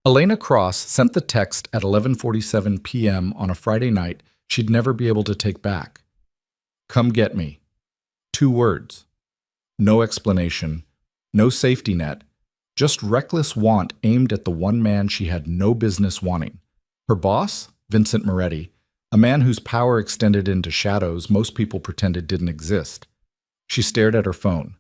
Elena Cross sent the text at 11:47 p.m. on a Friday night she'd never be able to take back. Come get me. 2 words. No explanation, no safety net, just reckless want aimed at the one man she had no business wanting. Her boss, Vincent Moretti, a man whose power extended into shadows most people pretended didn't exist. She stared at her phone,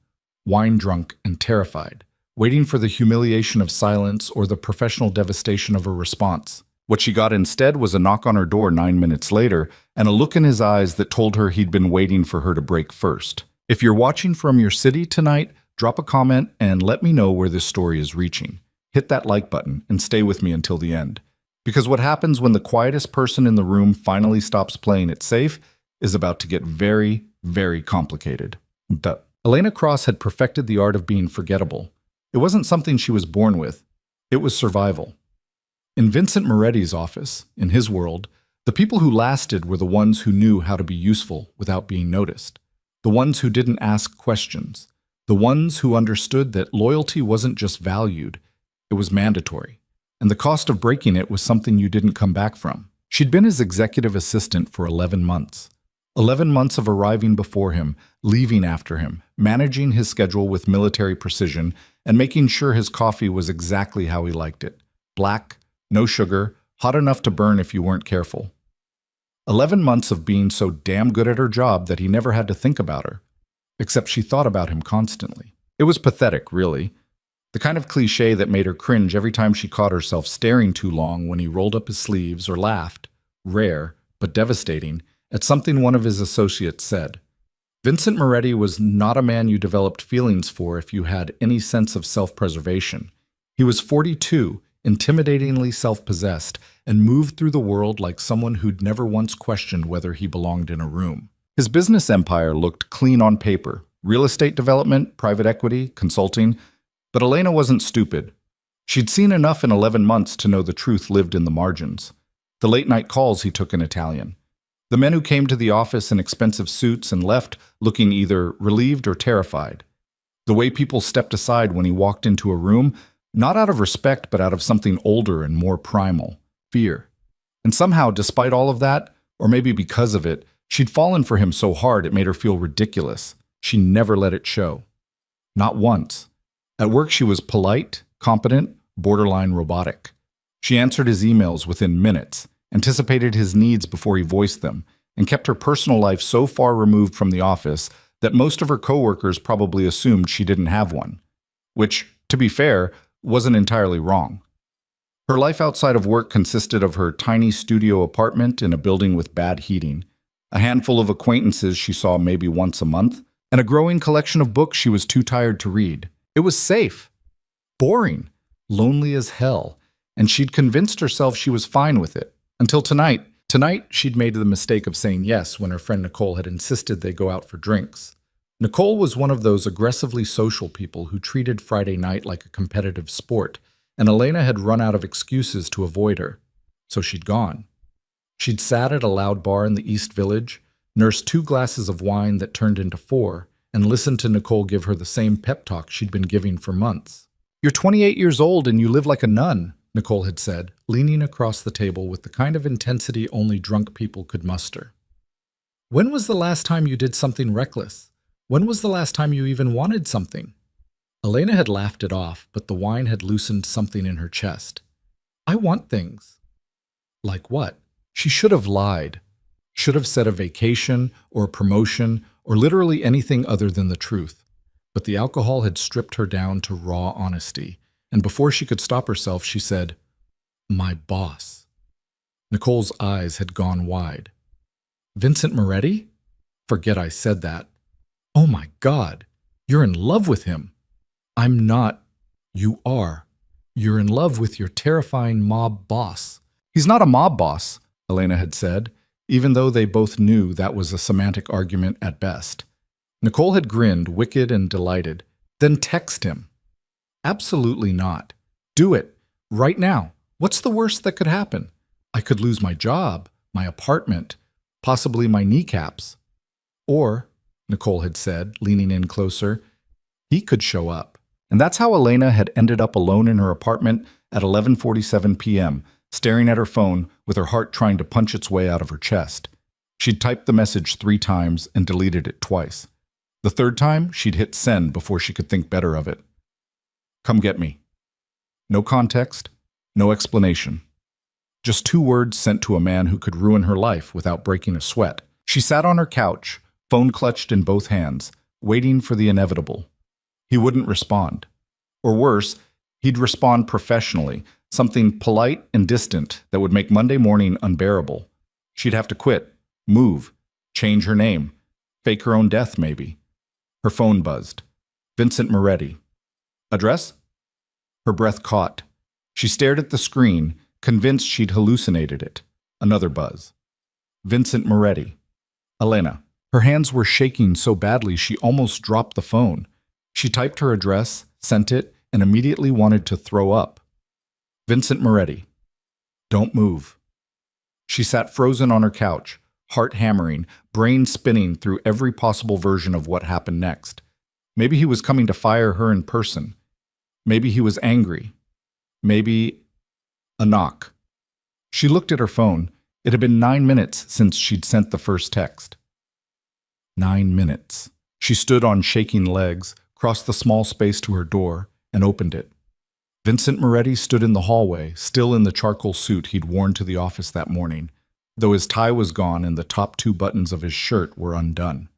wine-drunk and terrified, waiting for the humiliation of silence or the professional devastation of a response. What she got instead was a knock on her door 9 minutes later and a look in his eyes that told her he'd been waiting for her to break first. If you're watching from your city tonight, drop a comment and let me know where this story is reaching. Hit that like button and stay with me until the end. Because what happens when the quietest person in the room finally stops playing it safe is about to get very, very complicated. Duh. Elena Cross had perfected the art of being forgettable. It wasn't something she was born with. It was survival. In Vincent Moretti's office, in his world, the people who lasted were the ones who knew how to be useful without being noticed. The ones who didn't ask questions. The ones who understood that loyalty wasn't just valued, it was mandatory. And the cost of breaking it was something you didn't come back from. She'd been his executive assistant for 11 months. 11 months of arriving before him, leaving after him, managing his schedule with military precision, and making sure his coffee was exactly how he liked it. Black, no sugar, hot enough to burn if you weren't careful. 11 months of being so damn good at her job that he never had to think about her. Except she thought about him constantly. It was pathetic, really. The kind of cliché that made her cringe every time she caught herself staring too long when he rolled up his sleeves or laughed, rare but devastating, at something one of his associates said. Vincent Moretti was not a man you developed feelings for if you had any sense of self-preservation. He was 42, intimidatingly self-possessed, and moved through the world like someone who'd never once questioned whether he belonged in a room. His business empire looked clean on paper. Real estate development, private equity, consulting. But Elena wasn't stupid. She'd seen enough in 11 months to know the truth lived in the margins. The late-night calls he took in Italian. The men who came to the office in expensive suits and left looking either relieved or terrified. The way people stepped aside when he walked into a room, not out of respect but out of something older and more primal, fear. And somehow, despite all of that, or maybe because of it, she'd fallen for him so hard it made her feel ridiculous. She never let it show. Not once. At work she was polite, competent, borderline robotic. She answered his emails within minutes, anticipated his needs before he voiced them, and kept her personal life so far removed from the office that most of her coworkers probably assumed she didn't have one. Which, to be fair, wasn't entirely wrong. Her life outside of work consisted of her tiny studio apartment in a building with bad heating, a handful of acquaintances she saw maybe once a month, and a growing collection of books she was too tired to read. It was safe, boring, lonely as hell, and she'd convinced herself she was fine with it. Until tonight. Tonight, she'd made the mistake of saying yes when her friend Nicole had insisted they go out for drinks. Nicole was one of those aggressively social people who treated Friday night like a competitive sport, and Elena had run out of excuses to avoid her, so she'd gone. She'd sat at a loud bar in the East Village, nursed 2 glasses of wine that turned into 4, and listened to Nicole give her the same pep talk she'd been giving for months. "You're 28 years old and you live like a nun," Nicole had said, leaning across the table with the kind of intensity only drunk people could muster. "When was the last time you did something reckless? When was the last time you even wanted something?" Elena had laughed it off, but the wine had loosened something in her chest. "I want things." Like what? She should have lied. Should have said a vacation or a promotion or literally anything other than the truth. But the alcohol had stripped her down to raw honesty, and before she could stop herself, she said, "My boss." Nicole's eyes had gone wide. "Vincent Moretti? Forget I said that. Oh my God, you're in love with him." "I'm not." "You are. You're in love with your terrifying mob boss." "He's not a mob boss," Elena had said, even though they both knew that was a semantic argument at best. Nicole had grinned, wicked and delighted. "Then text him." "Absolutely not. Do it. Right now. What's the worst that could happen? I could lose my job, my apartment, possibly my kneecaps." Or, Nicole had said, leaning in closer, he could show up. And that's how Elena had ended up alone in her apartment at 11:47 p.m., staring at her phone with her heart trying to punch its way out of her chest. She'd typed the message 3 times and deleted it twice. The third time, she'd hit send before she could think better of it. Come get me. No context, no explanation. Just 2 words sent to a man who could ruin her life without breaking a sweat. She sat on her couch, phone clutched in both hands, waiting for the inevitable. He wouldn't respond. Or worse, he'd respond professionally, something polite and distant that would make Monday morning unbearable. She'd have to quit, move, change her name, fake her own death maybe. Her phone buzzed. Vincent Moretti. Address? Her breath caught. She stared at the screen, convinced she'd hallucinated it. Another buzz. Vincent Moretti. Elena. Her hands were shaking so badly she almost dropped the phone. She typed her address, sent it, and immediately wanted to throw up. Vincent Moretti. Don't move. She sat frozen on her couch, heart hammering, brain spinning through every possible version of what happened next. Maybe he was coming to fire her in person. Maybe he was angry. Maybe a knock. She looked at her phone. It had been 9 minutes since she'd sent the first text. 9 minutes. She stood on shaking legs, crossed the small space to her door, and opened it. Vincent Moretti stood in the hallway, still in the charcoal suit he'd worn to the office that morning, though his tie was gone and the top 2 buttons of his shirt were undone.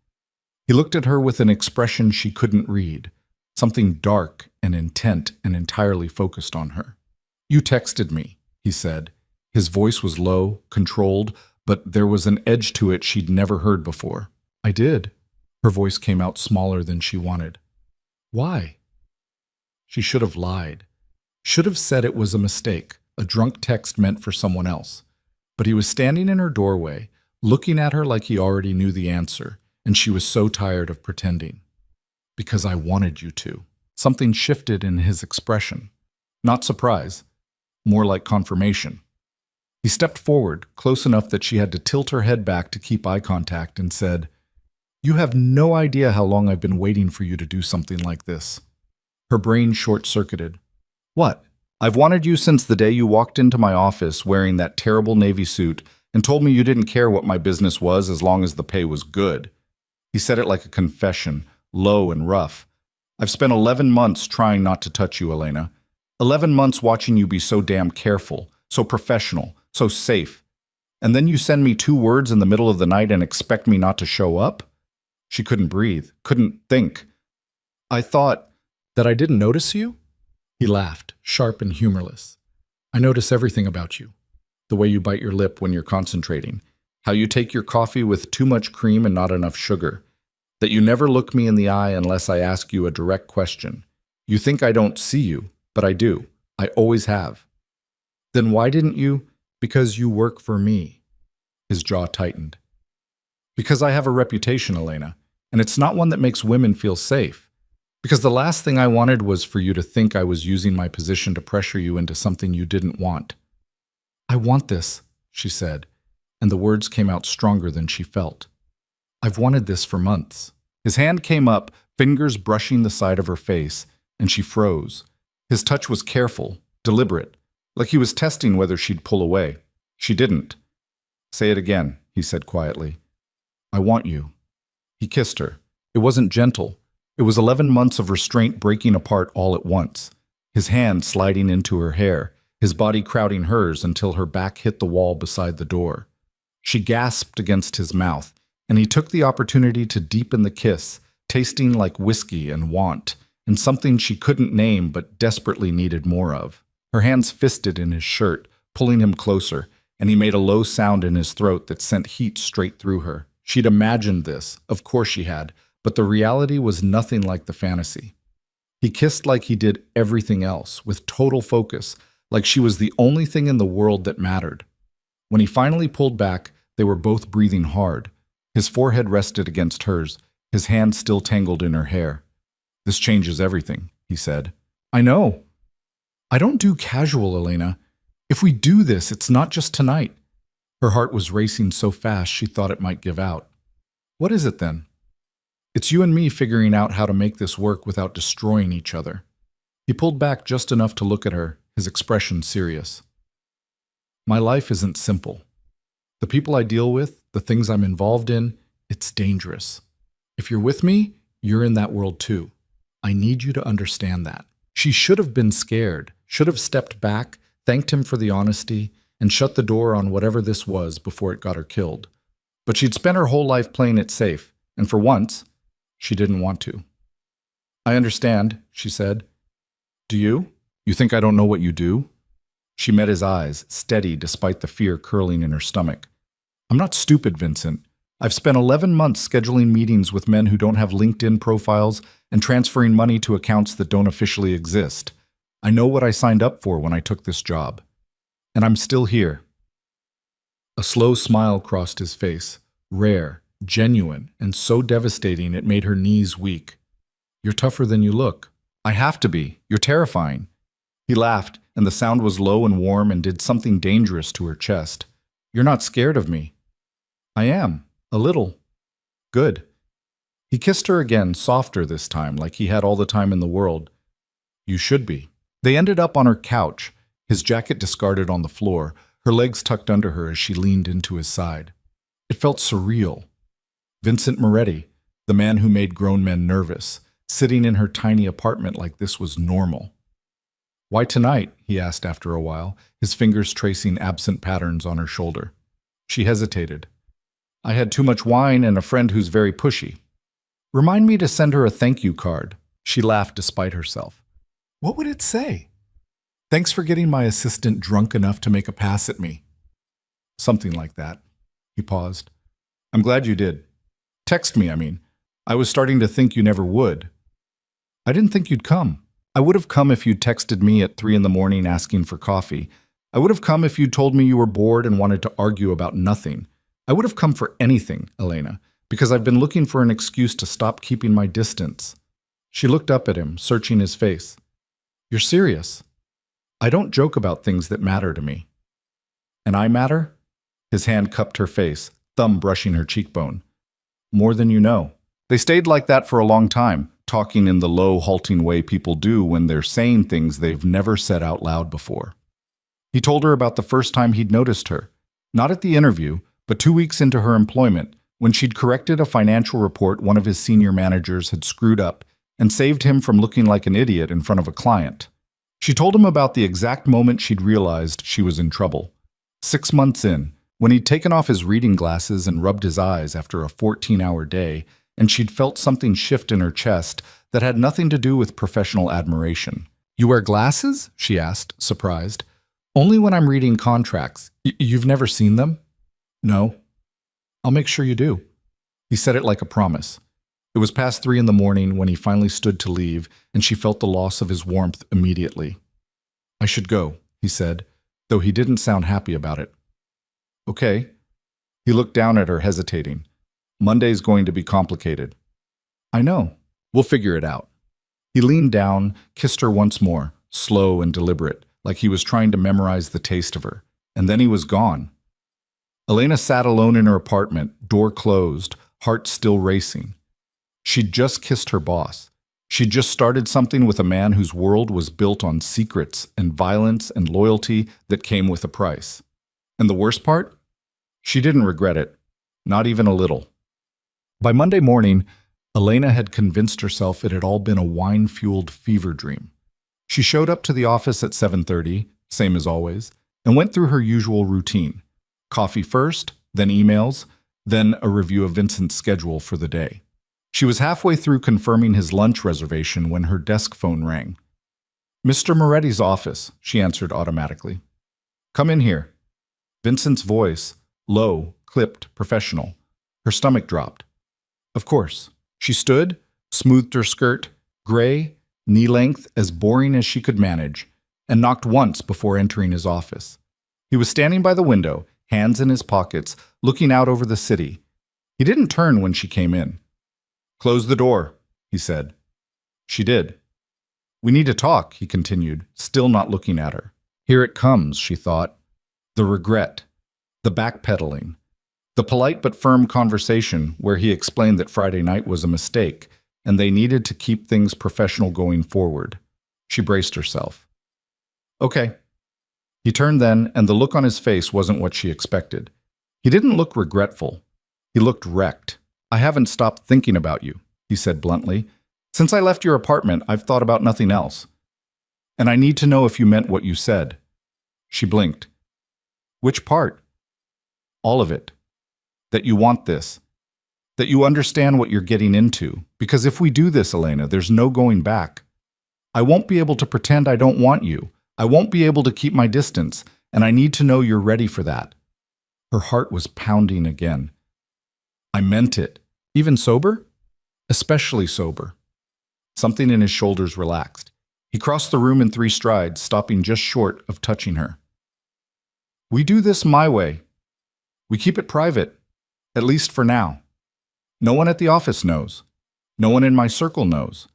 He looked at her with an expression she couldn't read, something dark and intent and entirely focused on her. You texted me, he said. His voice was low, controlled, but there was an edge to it she'd never heard before. I did. Her voice came out smaller than she wanted. Why? She should have lied. Should have said it was a mistake, a drunk text meant for someone else. But he was standing in her doorway, looking at her like he already knew the answer, and she was so tired of pretending. Because I wanted you to. Something shifted in his expression. Not surprise, more like confirmation. He stepped forward, close enough that she had to tilt her head back to keep eye contact, and said, You have no idea how long I've been waiting for you to do something like this. Her brain short-circuited. What? I've wanted you since the day you walked into my office wearing that terrible navy suit and told me you didn't care what my business was as long as the pay was good. He said it like a confession, low and rough. I've spent 11 months trying not to touch you, Elena. 11 months watching you be so damn careful, so professional, so safe. And then you send me 2 words in the middle of the night and expect me not to show up? She couldn't breathe, couldn't think. I thought that I didn't notice you? He laughed, sharp and humorless. I notice everything about you. The way you bite your lip when you're concentrating. How you take your coffee with too much cream and not enough sugar. That you never look me in the eye unless I ask you a direct question. You think I don't see you, but I do. I always have. Then why didn't you? Because you work for me. His jaw tightened. Because I have a reputation, Elena, and it's not one that makes women feel safe. Because the last thing I wanted was for you to think I was using my position to pressure you into something you didn't want. I want this, she said, and the words came out stronger than she felt. I've wanted this for months. His hand came up, fingers brushing the side of her face, and she froze. His touch was careful, deliberate, like he was testing whether she'd pull away. She didn't. Say it again, he said quietly. I want you. He kissed her. It wasn't gentle. It was 11 months of restraint breaking apart all at once, his hand sliding into her hair, his body crowding hers until her back hit the wall beside the door. She gasped against his mouth, and he took the opportunity to deepen the kiss, tasting like whiskey and want, and something she couldn't name but desperately needed more of. Her hands fisted in his shirt, pulling him closer, and he made a low sound in his throat that sent heat straight through her. She'd imagined this, of course she had, but the reality was nothing like the fantasy. He kissed like he did everything else, with total focus, like she was the only thing in the world that mattered. When he finally pulled back, they were both breathing hard. His forehead rested against hers, his hand still tangled in her hair. This changes everything, he said. I know. I don't do casual, Elena. If we do this, it's not just tonight. Her heart was racing so fast she thought it might give out. What is it then? It's you and me figuring out how to make this work without destroying each other. He pulled back just enough to look at her, his expression serious. My life isn't simple. The people I deal with, the things I'm involved in, it's dangerous. If you're with me, you're in that world too. I need you to understand that. She should have been scared, should have stepped back, thanked him for the honesty, and shut the door on whatever this was before it got her killed. But she'd spent her whole life playing it safe, and for once, she didn't want to. I understand, she said. Do you? You think I don't know what you do? She met his eyes, steady despite the fear curling in her stomach. I'm not stupid, Vincent. I've spent 11 months scheduling meetings with men who don't have LinkedIn profiles and transferring money to accounts that don't officially exist. I know what I signed up for when I took this job. And I'm still here. A slow smile crossed his face, rare, genuine, and so devastating it made her knees weak. You're tougher than you look. I have to be. You're terrifying. He laughed, and the sound was low and warm and did something dangerous to her chest. You're not scared of me. I am. A little. Good. He kissed her again, softer this time, like he had all the time in the world. You should be. They ended up on her couch, his jacket discarded on the floor, her legs tucked under her as she leaned into his side. It felt surreal. Vincent Moretti, the man who made grown men nervous, sitting in her tiny apartment like this was normal. Why tonight? He asked after a while, his fingers tracing absent patterns on her shoulder. She hesitated. I had too much wine and a friend who's very pushy. Remind me to send her a thank you card. She laughed despite herself. What would it say? Thanks for getting my assistant drunk enough to make a pass at me. Something like that. He paused. I'm glad you did. Text me, I mean. I was starting to think you never would. I didn't think you'd come. I would have come if you'd texted me at 3 a.m. asking for coffee. I would have come if you'd told me you were bored and wanted to argue about nothing. I would have come for anything, Elena, because I've been looking for an excuse to stop keeping my distance. She looked up at him, searching his face. You're serious? I don't joke about things that matter to me. And I matter? His hand cupped her face, thumb brushing her cheekbone. More than you know. They stayed like that for a long time, talking in the low, halting way people do when they're saying things they've never said out loud before. He told her about the first time he'd noticed her, not at the interview, but 2 weeks into her employment, when she'd corrected a financial report one of his senior managers had screwed up and saved him from looking like an idiot in front of a client. She told him about the exact moment she'd realized she was in trouble. 6 months in, when he'd taken off his reading glasses and rubbed his eyes after a 14-hour day, and she'd felt something shift in her chest that had nothing to do with professional admiration. You wear glasses? She asked, surprised. Only when I'm reading contracts. You've never seen them? No. I'll make sure you do. He said it like a promise. It was past 3 a.m. when he finally stood to leave, and she felt the loss of his warmth immediately. I should go, he said, though he didn't sound happy about it. Okay. He looked down at her, hesitating. Monday's going to be complicated. I know. We'll figure it out. He leaned down, kissed her once more, slow and deliberate, like he was trying to memorize the taste of her, and then he was gone. Elena sat alone in her apartment, door closed, heart still racing. She'd just kissed her boss. She'd just started something with a man whose world was built on secrets and violence and loyalty that came with a price. And the worst part? She didn't regret it, not even a little. By Monday morning, Elena had convinced herself it had all been a wine-fueled fever dream. She showed up to the office at 7:30, same as always, and went through her usual routine. Coffee first, then emails, then a review of Vincent's schedule for the day. She was halfway through confirming his lunch reservation when her desk phone rang. Mr. Moretti's office, she answered automatically. Come in here. Vincent's voice, low, clipped, professional. Her stomach dropped. Of course. She stood, smoothed her skirt, gray, knee-length, as boring as she could manage, and knocked once before entering his office. He was standing by the window, hands in his pockets, looking out over the city. He didn't turn when she came in. Close the door, he said. She did. We need to talk, he continued, still not looking at her. Here it comes, she thought. The regret, the backpedaling, the polite but firm conversation where he explained that Friday night was a mistake and they needed to keep things professional going forward. She braced herself. Okay. He turned then, and the look on his face wasn't what she expected. He didn't look regretful. He looked wrecked. I haven't stopped thinking about you, he said bluntly. Since I left your apartment, I've thought about nothing else. And I need to know if you meant what you said. She blinked. Which part? All of it. That you want this. That you understand what you're getting into. Because if we do this, Elena, there's no going back. I won't be able to pretend I don't want you. I won't be able to keep my distance, and I need to know you're ready for that. Her heart was pounding again. I meant it. Even sober? Especially sober. Something in his shoulders relaxed. He crossed the room in 3 strides, stopping just short of touching her. We do this my way. We keep it private, at least for now. No one at the office knows. No one in my circle knows.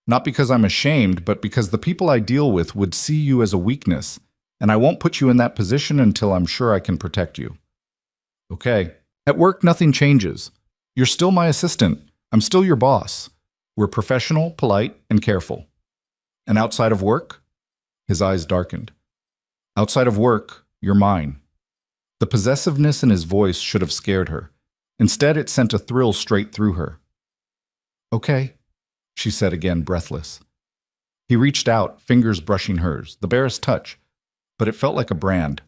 Not because I'm ashamed, but because the people I deal with would see you as a weakness, and I won't put you in that position until I'm sure I can protect you. Okay. At work, nothing changes. You're still my assistant. I'm still your boss. We're professional, polite, and careful. And outside of work? His eyes darkened. Outside of work, you're mine. The possessiveness in his voice should have scared her. Instead, it sent a thrill straight through her. Okay, she said again, breathless. He reached out, fingers brushing hers, the barest touch, but it felt like a brand.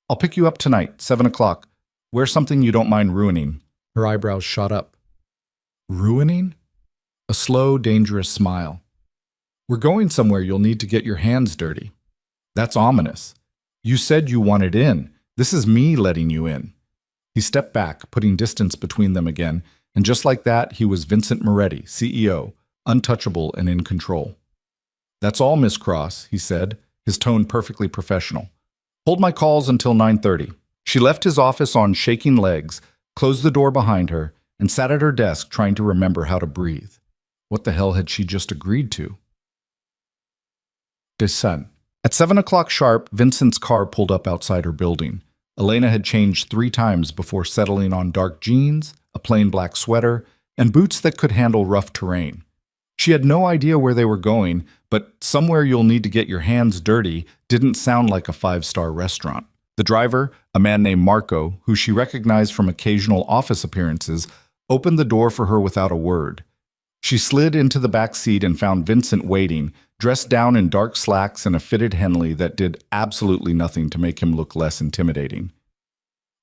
I'll pick you up tonight, 7 o'clock. Wear something you don't mind ruining. Her eyebrows shot up. Ruining? A slow, dangerous smile. We're going somewhere you'll need to get your hands dirty. That's ominous. You said you wanted in. This is me letting you in. He stepped back, putting distance between them again, and just like that, he was Vincent Moretti, CEO, untouchable and in control. That's all, Miss Cross, he said, his tone perfectly professional. Hold my calls until 9:30. She left his office on shaking legs, closed the door behind her, and sat at her desk trying to remember how to breathe. What the hell had she just agreed to? Descent. At 7 o'clock sharp, Vincent's car pulled up outside her building. Elena had changed 3 times before settling on dark jeans, a plain black sweater, and boots that could handle rough terrain. She had no idea where they were going, but somewhere you'll need to get your hands dirty didn't sound like a 5-star restaurant. The driver, a man named Marco, who she recognized from occasional office appearances, opened the door for her without a word. She slid into the back seat and found Vincent waiting, dressed down in dark slacks and a fitted Henley that did absolutely nothing to make him look less intimidating.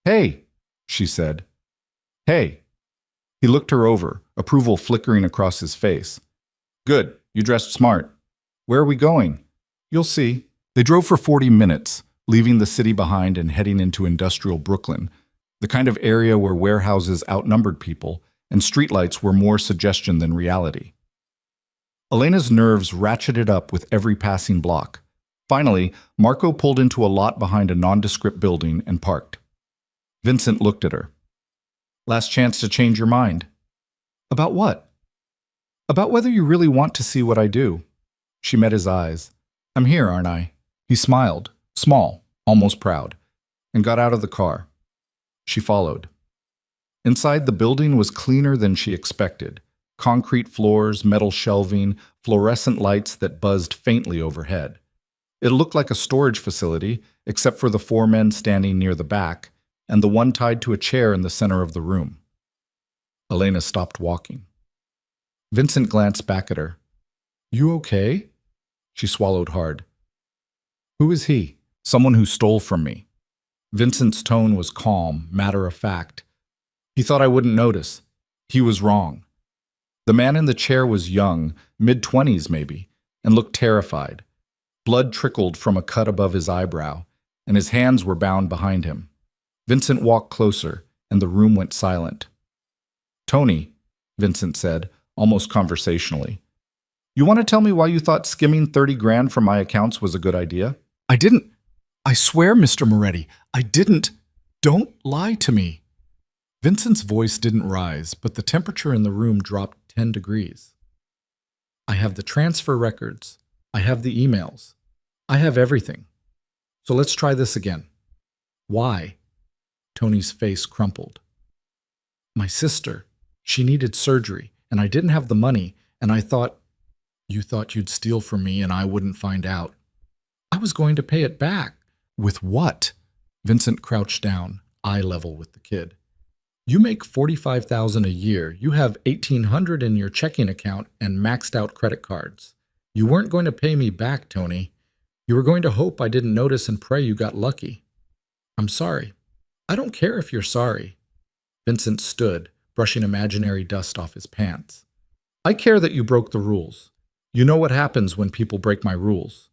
Hey, she said. Hey. He looked her over, approval flickering across his face. Good, you dressed smart. Where are we going? You'll see. They drove for 40 minutes, leaving the city behind and heading into industrial Brooklyn, the kind of area where warehouses outnumbered people and streetlights were more suggestion than reality. Elena's nerves ratcheted up with every passing block. Finally, Marco pulled into a lot behind a nondescript building and parked. Vincent looked at her. Last chance to change your mind. About what? About whether you really want to see what I do. She met his eyes. I'm here, aren't I? He smiled, small, almost proud, and got out of the car. She followed. Inside, the building was cleaner than she expected. Concrete floors, metal shelving, fluorescent lights that buzzed faintly overhead. It looked like a storage facility, except for the 4 men standing near the back, and the one tied to a chair in the center of the room. Elena stopped walking. Vincent glanced back at her. You okay? She swallowed hard. Who is he? Someone who stole from me. Vincent's tone was calm, matter-of-fact. He thought I wouldn't notice. He was wrong. The man in the chair was young, mid-20s maybe, and looked terrified. Blood trickled from a cut above his eyebrow, and his hands were bound behind him. Vincent walked closer, and the room went silent. Tony, Vincent said, almost conversationally, you want to tell me why you thought skimming 30 grand from my accounts was a good idea? I didn't. I swear, Mr. Moretti, I didn't. Don't lie to me. Vincent's voice didn't rise, but the temperature in the room dropped 10 degrees. I have the transfer records. I have the emails. I have everything. So let's try this again. Why? Tony's face crumpled. My sister. She needed surgery, and I didn't have the money, and I thought, you thought you'd steal from me and I wouldn't find out. I was going to pay it back. With what? Vincent crouched down, eye level with the kid. You make $45,000 a year. You have $1,800 in your checking account and maxed out credit cards. You weren't going to pay me back, Tony. You were going to hope I didn't notice and pray you got lucky. I'm sorry. I don't care if you're sorry. Vincent stood, brushing imaginary dust off his pants. I care that you broke the rules. You know what happens when people break my rules.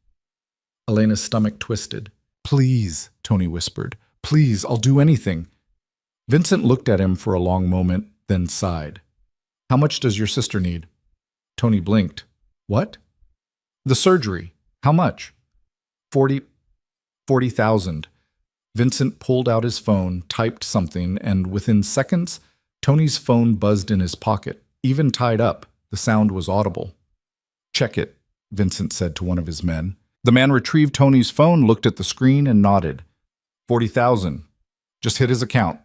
Elena's stomach twisted. Please, Tony whispered. Please, I'll do anything. Vincent looked at him for a long moment, then sighed. How much does your sister need? Tony blinked. What? The surgery. How much? 40,000. Vincent pulled out his phone, typed something, and within seconds, Tony's phone buzzed in his pocket. Even tied up, the sound was audible. Check it, Vincent said to one of his men. The man retrieved Tony's phone, looked at the screen, and nodded. 40,000. Just hit his account.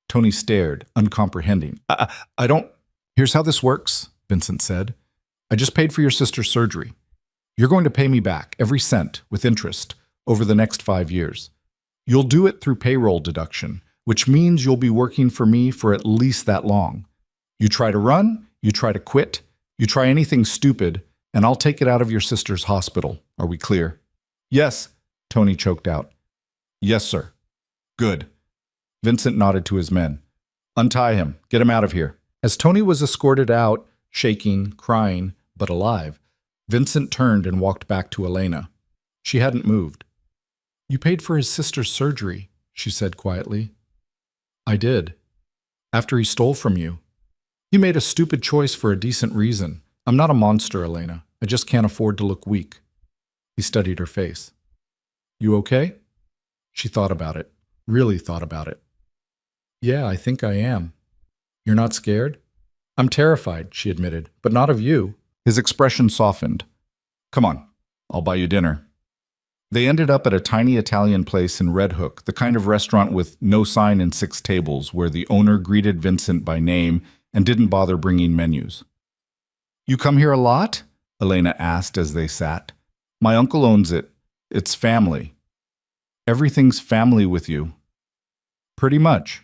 Tony stared, uncomprehending. I don't... Here's how this works, Vincent said. I just paid for your sister's surgery. You're going to pay me back, every cent, with interest, over the next 5 years. You'll do it through payroll deduction, which means you'll be working for me for at least that long. You try to run, you try to quit, you try anything stupid, and I'll take it out of your sister's hospital. Are we clear? Yes, Tony choked out. Yes, sir. Good. Vincent nodded to his men. Untie him. Get him out of here. As Tony was escorted out, shaking, crying, but alive, Vincent turned and walked back to Elena. She hadn't moved. You paid for his sister's surgery, she said quietly. I did. After he stole from you. He made a stupid choice for a decent reason. I'm not a monster, Elena. I just can't afford to look weak. He studied her face. You okay? She thought about it. Really thought about it. Yeah, I think I am. You're not scared? I'm terrified, she admitted, but not of you. His expression softened. Come on, I'll buy you dinner. They ended up at a tiny Italian place in Red Hook, the kind of restaurant with no sign and 6 tables, where the owner greeted Vincent by name and didn't bother bringing menus. You come here a lot? Elena asked as they sat. My uncle owns it. It's family. Everything's family with you. Pretty much.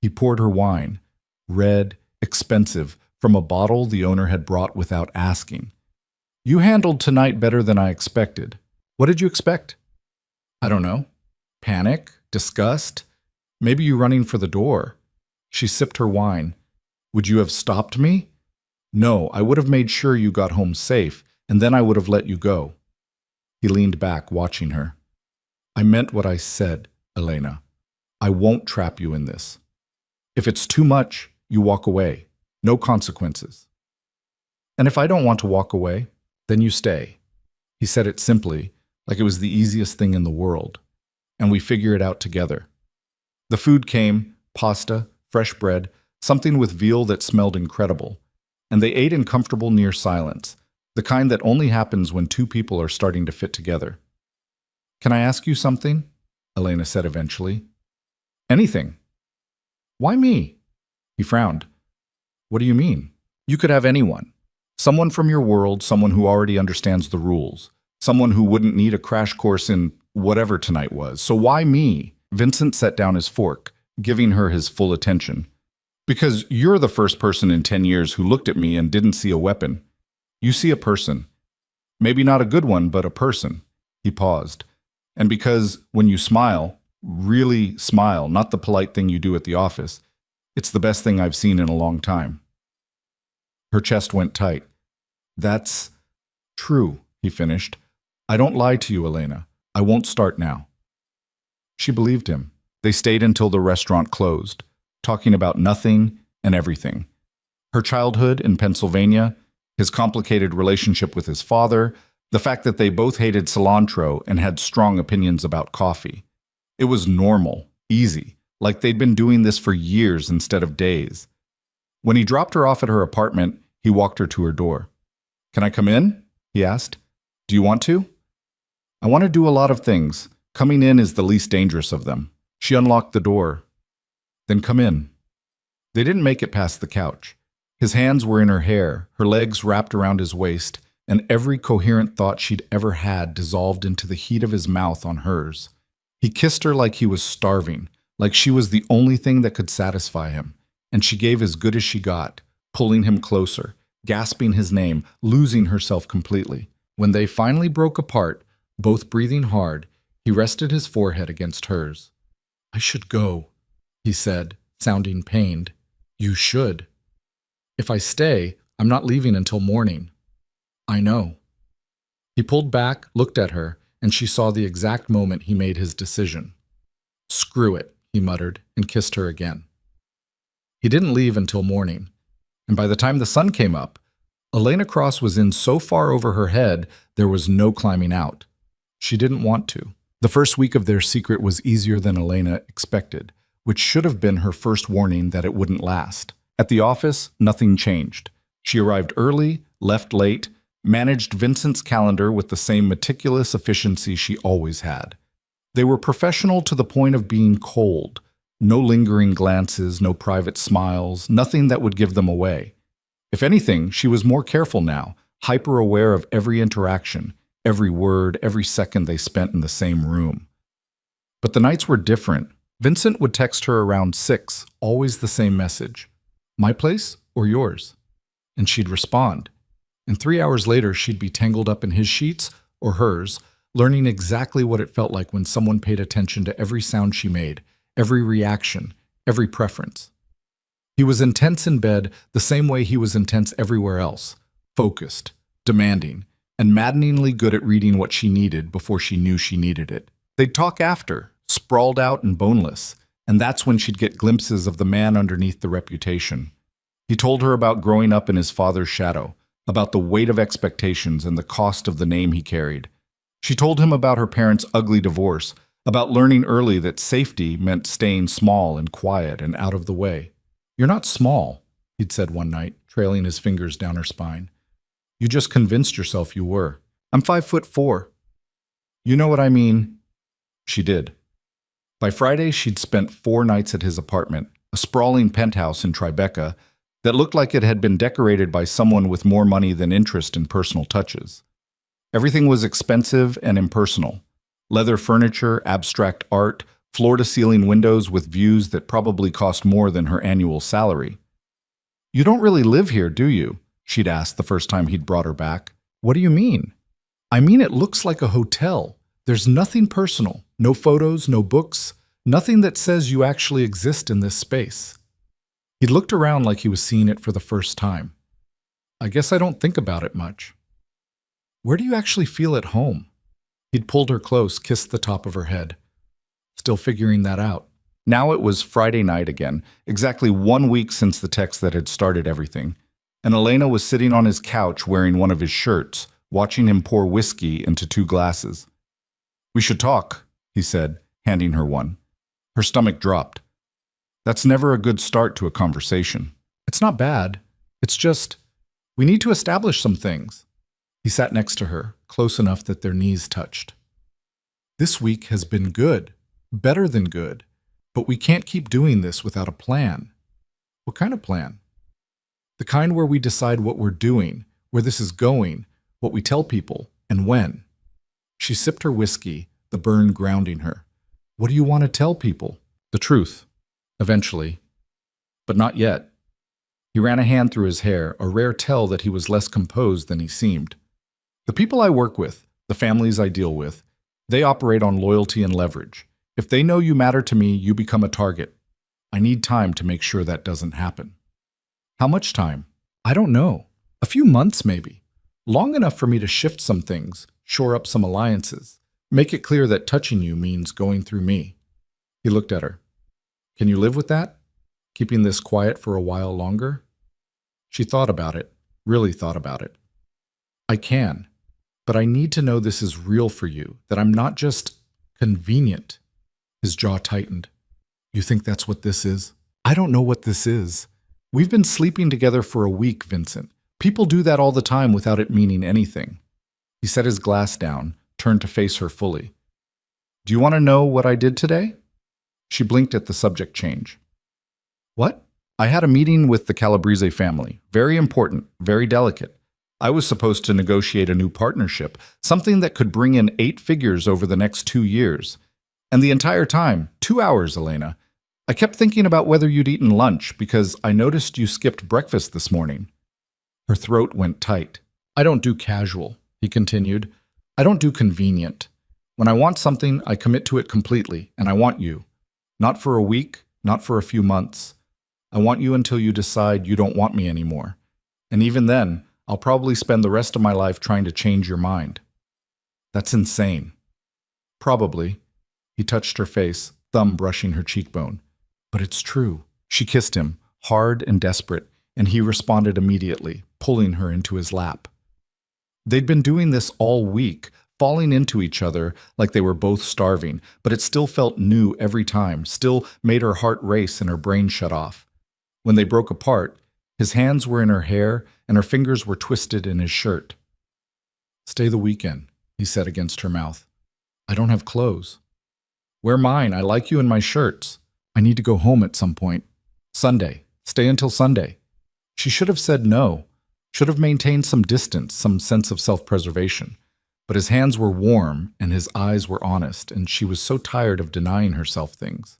He poured her wine, red, expensive, from a bottle the owner had brought without asking. You handled tonight better than I expected. What did you expect? I don't know. Panic? Disgust? Maybe you running for the door. She sipped her wine. Would you have stopped me? No, I would have made sure you got home safe, and then I would have let you go. He leaned back, watching her. I meant what I said, Elena. I won't trap you in this. If it's too much, you walk away. No consequences. And if I don't want to walk away, then you stay. He said it simply, like it was the easiest thing in the world. And we figure it out together. The food came, pasta, fresh bread, something with veal that smelled incredible. And they ate in comfortable near silence, the kind that only happens when 2 people are starting to fit together. Can I ask you something? Elena said eventually. Anything. Why me? He frowned. What do you mean? You could have anyone. Someone from your world, someone who already understands the rules. Someone who wouldn't need a crash course in whatever tonight was. So why me? Vincent set down his fork, giving her his full attention. Because you're the first person in 10 years who looked at me and didn't see a weapon. You see a person. Maybe not a good one, but a person. He paused. And because when you smile, really smile, not the polite thing you do at the office, it's the best thing I've seen in a long time. Her chest went tight. That's true, he finished. I don't lie to you, Elena. I won't start now. She believed him. They stayed until the restaurant closed, talking about nothing and everything. Her childhood in Pennsylvania, his complicated relationship with his father, the fact that they both hated cilantro and had strong opinions about coffee. It was normal, easy, like they'd been doing this for years instead of days. When he dropped her off at her apartment, he walked her to her door. Can I come in? He asked. Do you want to? I want to do a lot of things. Coming in is the least dangerous of them. She unlocked the door. Then come in. They didn't make it past the couch. His hands were in her hair, her legs wrapped around his waist, and every coherent thought she'd ever had dissolved into the heat of his mouth on hers. He kissed her like he was starving, like she was the only thing that could satisfy him, and she gave as good as she got, pulling him closer, gasping his name, losing herself completely. When they finally broke apart, both breathing hard, he rested his forehead against hers. "I should go," he said, sounding pained. "You should. If I stay, I'm not leaving until morning." "I know." He pulled back, looked at her, and she saw the exact moment he made his decision. "Screw it," he muttered, and kissed her again. He didn't leave until morning, and by the time the sun came up, Elena Cross was in so far over her head there was no climbing out. She didn't want to. The first week of their secret was easier than Elena expected, which should have been her first warning that it wouldn't last. At the office, nothing changed. She arrived early, left late, managed Vincent's calendar with the same meticulous efficiency she always had. They were professional to the point of being cold. No lingering glances, no private smiles, nothing that would give them away. If anything, she was more careful now, hyper-aware of every interaction, every word, every second they spent in the same room. But the nights were different. Vincent would text her around 6, always the same message. "My place or yours?" And she'd respond. And 3 hours later, she'd be tangled up in his sheets or hers, learning exactly what it felt like when someone paid attention to every sound she made, every reaction, every preference. He was intense in bed the same way he was intense everywhere else, focused, demanding, and maddeningly good at reading what she needed before she knew she needed it. They'd talk after, sprawled out and boneless, and that's when she'd get glimpses of the man underneath the reputation. He told her about growing up in his father's shadow, about the weight of expectations and the cost of the name he carried. She told him about her parents' ugly divorce, about learning early that safety meant staying small and quiet and out of the way. "You're not small," he'd said one night, trailing his fingers down her spine. "You just convinced yourself you were. I'm 5'4". "You know what I mean." She did. By Friday, she'd spent 4 nights at his apartment, a sprawling penthouse in Tribeca that looked like it had been decorated by someone with more money than interest in personal touches. Everything was expensive and impersonal. Leather furniture, abstract art, floor-to-ceiling windows with views that probably cost more than her annual salary. "You don't really live here, do you?" she'd asked the first time he'd brought her back. "What do you mean?" "I mean it looks like a hotel. There's nothing personal, no photos, no books, nothing that says you actually exist in this space." He'd looked around like he was seeing it for the first time. "I guess I don't think about it much." "Where do you actually feel at home?" He'd pulled her close, kissed the top of her head. Still figuring that out. Now it was Friday night again, exactly 1 week since the text that had started everything, and Elena was sitting on his couch wearing one of his shirts, watching him pour whiskey into 2 glasses. "We should talk," he said, handing her one. Her stomach dropped. That's never a good start to a conversation. "It's not bad. It's just, we need to establish some things." He sat next to her, close enough that their knees touched. "This week has been good. Better than good, but we can't keep doing this without a plan." "What kind of plan?" "The kind where we decide what we're doing, where this is going, what we tell people, and when." She sipped her whiskey, the burn grounding her. "What do you want to tell people?" "The truth. Eventually. But not yet." He ran a hand through his hair, a rare tell that he was less composed than he seemed. "The people I work with, the families I deal with, they operate on loyalty and leverage. If they know you matter to me, you become a target. I need time to make sure that doesn't happen." "How much time?" "I don't know. A few months, maybe. Long enough for me to shift some things, shore up some alliances, make it clear that touching you means going through me." He looked at her. "Can you live with that? Keeping this quiet for a while longer?" She thought about it, really thought about it. "I can, but I need to know this is real for you, that I'm not just convenient." His jaw tightened. "You think that's what this is?" "I don't know what this is. We've been sleeping together for a week, Vincent. People do that all the time without it meaning anything." He set his glass down, turned to face her fully. "Do you want to know what I did today?" She blinked at the subject change. "What?" "I had a meeting with the Calabrese family. Very important, very delicate. I was supposed to negotiate a new partnership, something that could bring in 8 figures over the next 2 years. And the entire time, 2 hours, Elena, I kept thinking about whether you'd eaten lunch because I noticed you skipped breakfast this morning. Her throat went tight. I don't do casual, he continued. I don't do convenient. When I want something, I commit to it completely, and I want you. Not for a week, not for a few months. I want you until you decide you don't want me anymore. And even then, I'll probably spend the rest of my life trying to change your mind. That's insane. Probably. He touched her face, thumb brushing her cheekbone. But it's true. She kissed him, hard and desperate, and he responded immediately, pulling her into his lap. They'd been doing this all week, falling into each other like they were both starving, but it still felt new every time, still made her heart race and her brain shut off. When they broke apart, his hands were in her hair and her fingers were twisted in his shirt. Stay the weekend, he said against her mouth. I don't have clothes. Wear mine. I like you in my shirts. I need to go home at some point. Sunday. Stay until Sunday. She should have said no, should have maintained some distance, some sense of self-preservation. But his hands were warm and his eyes were honest, and she was so tired of denying herself things.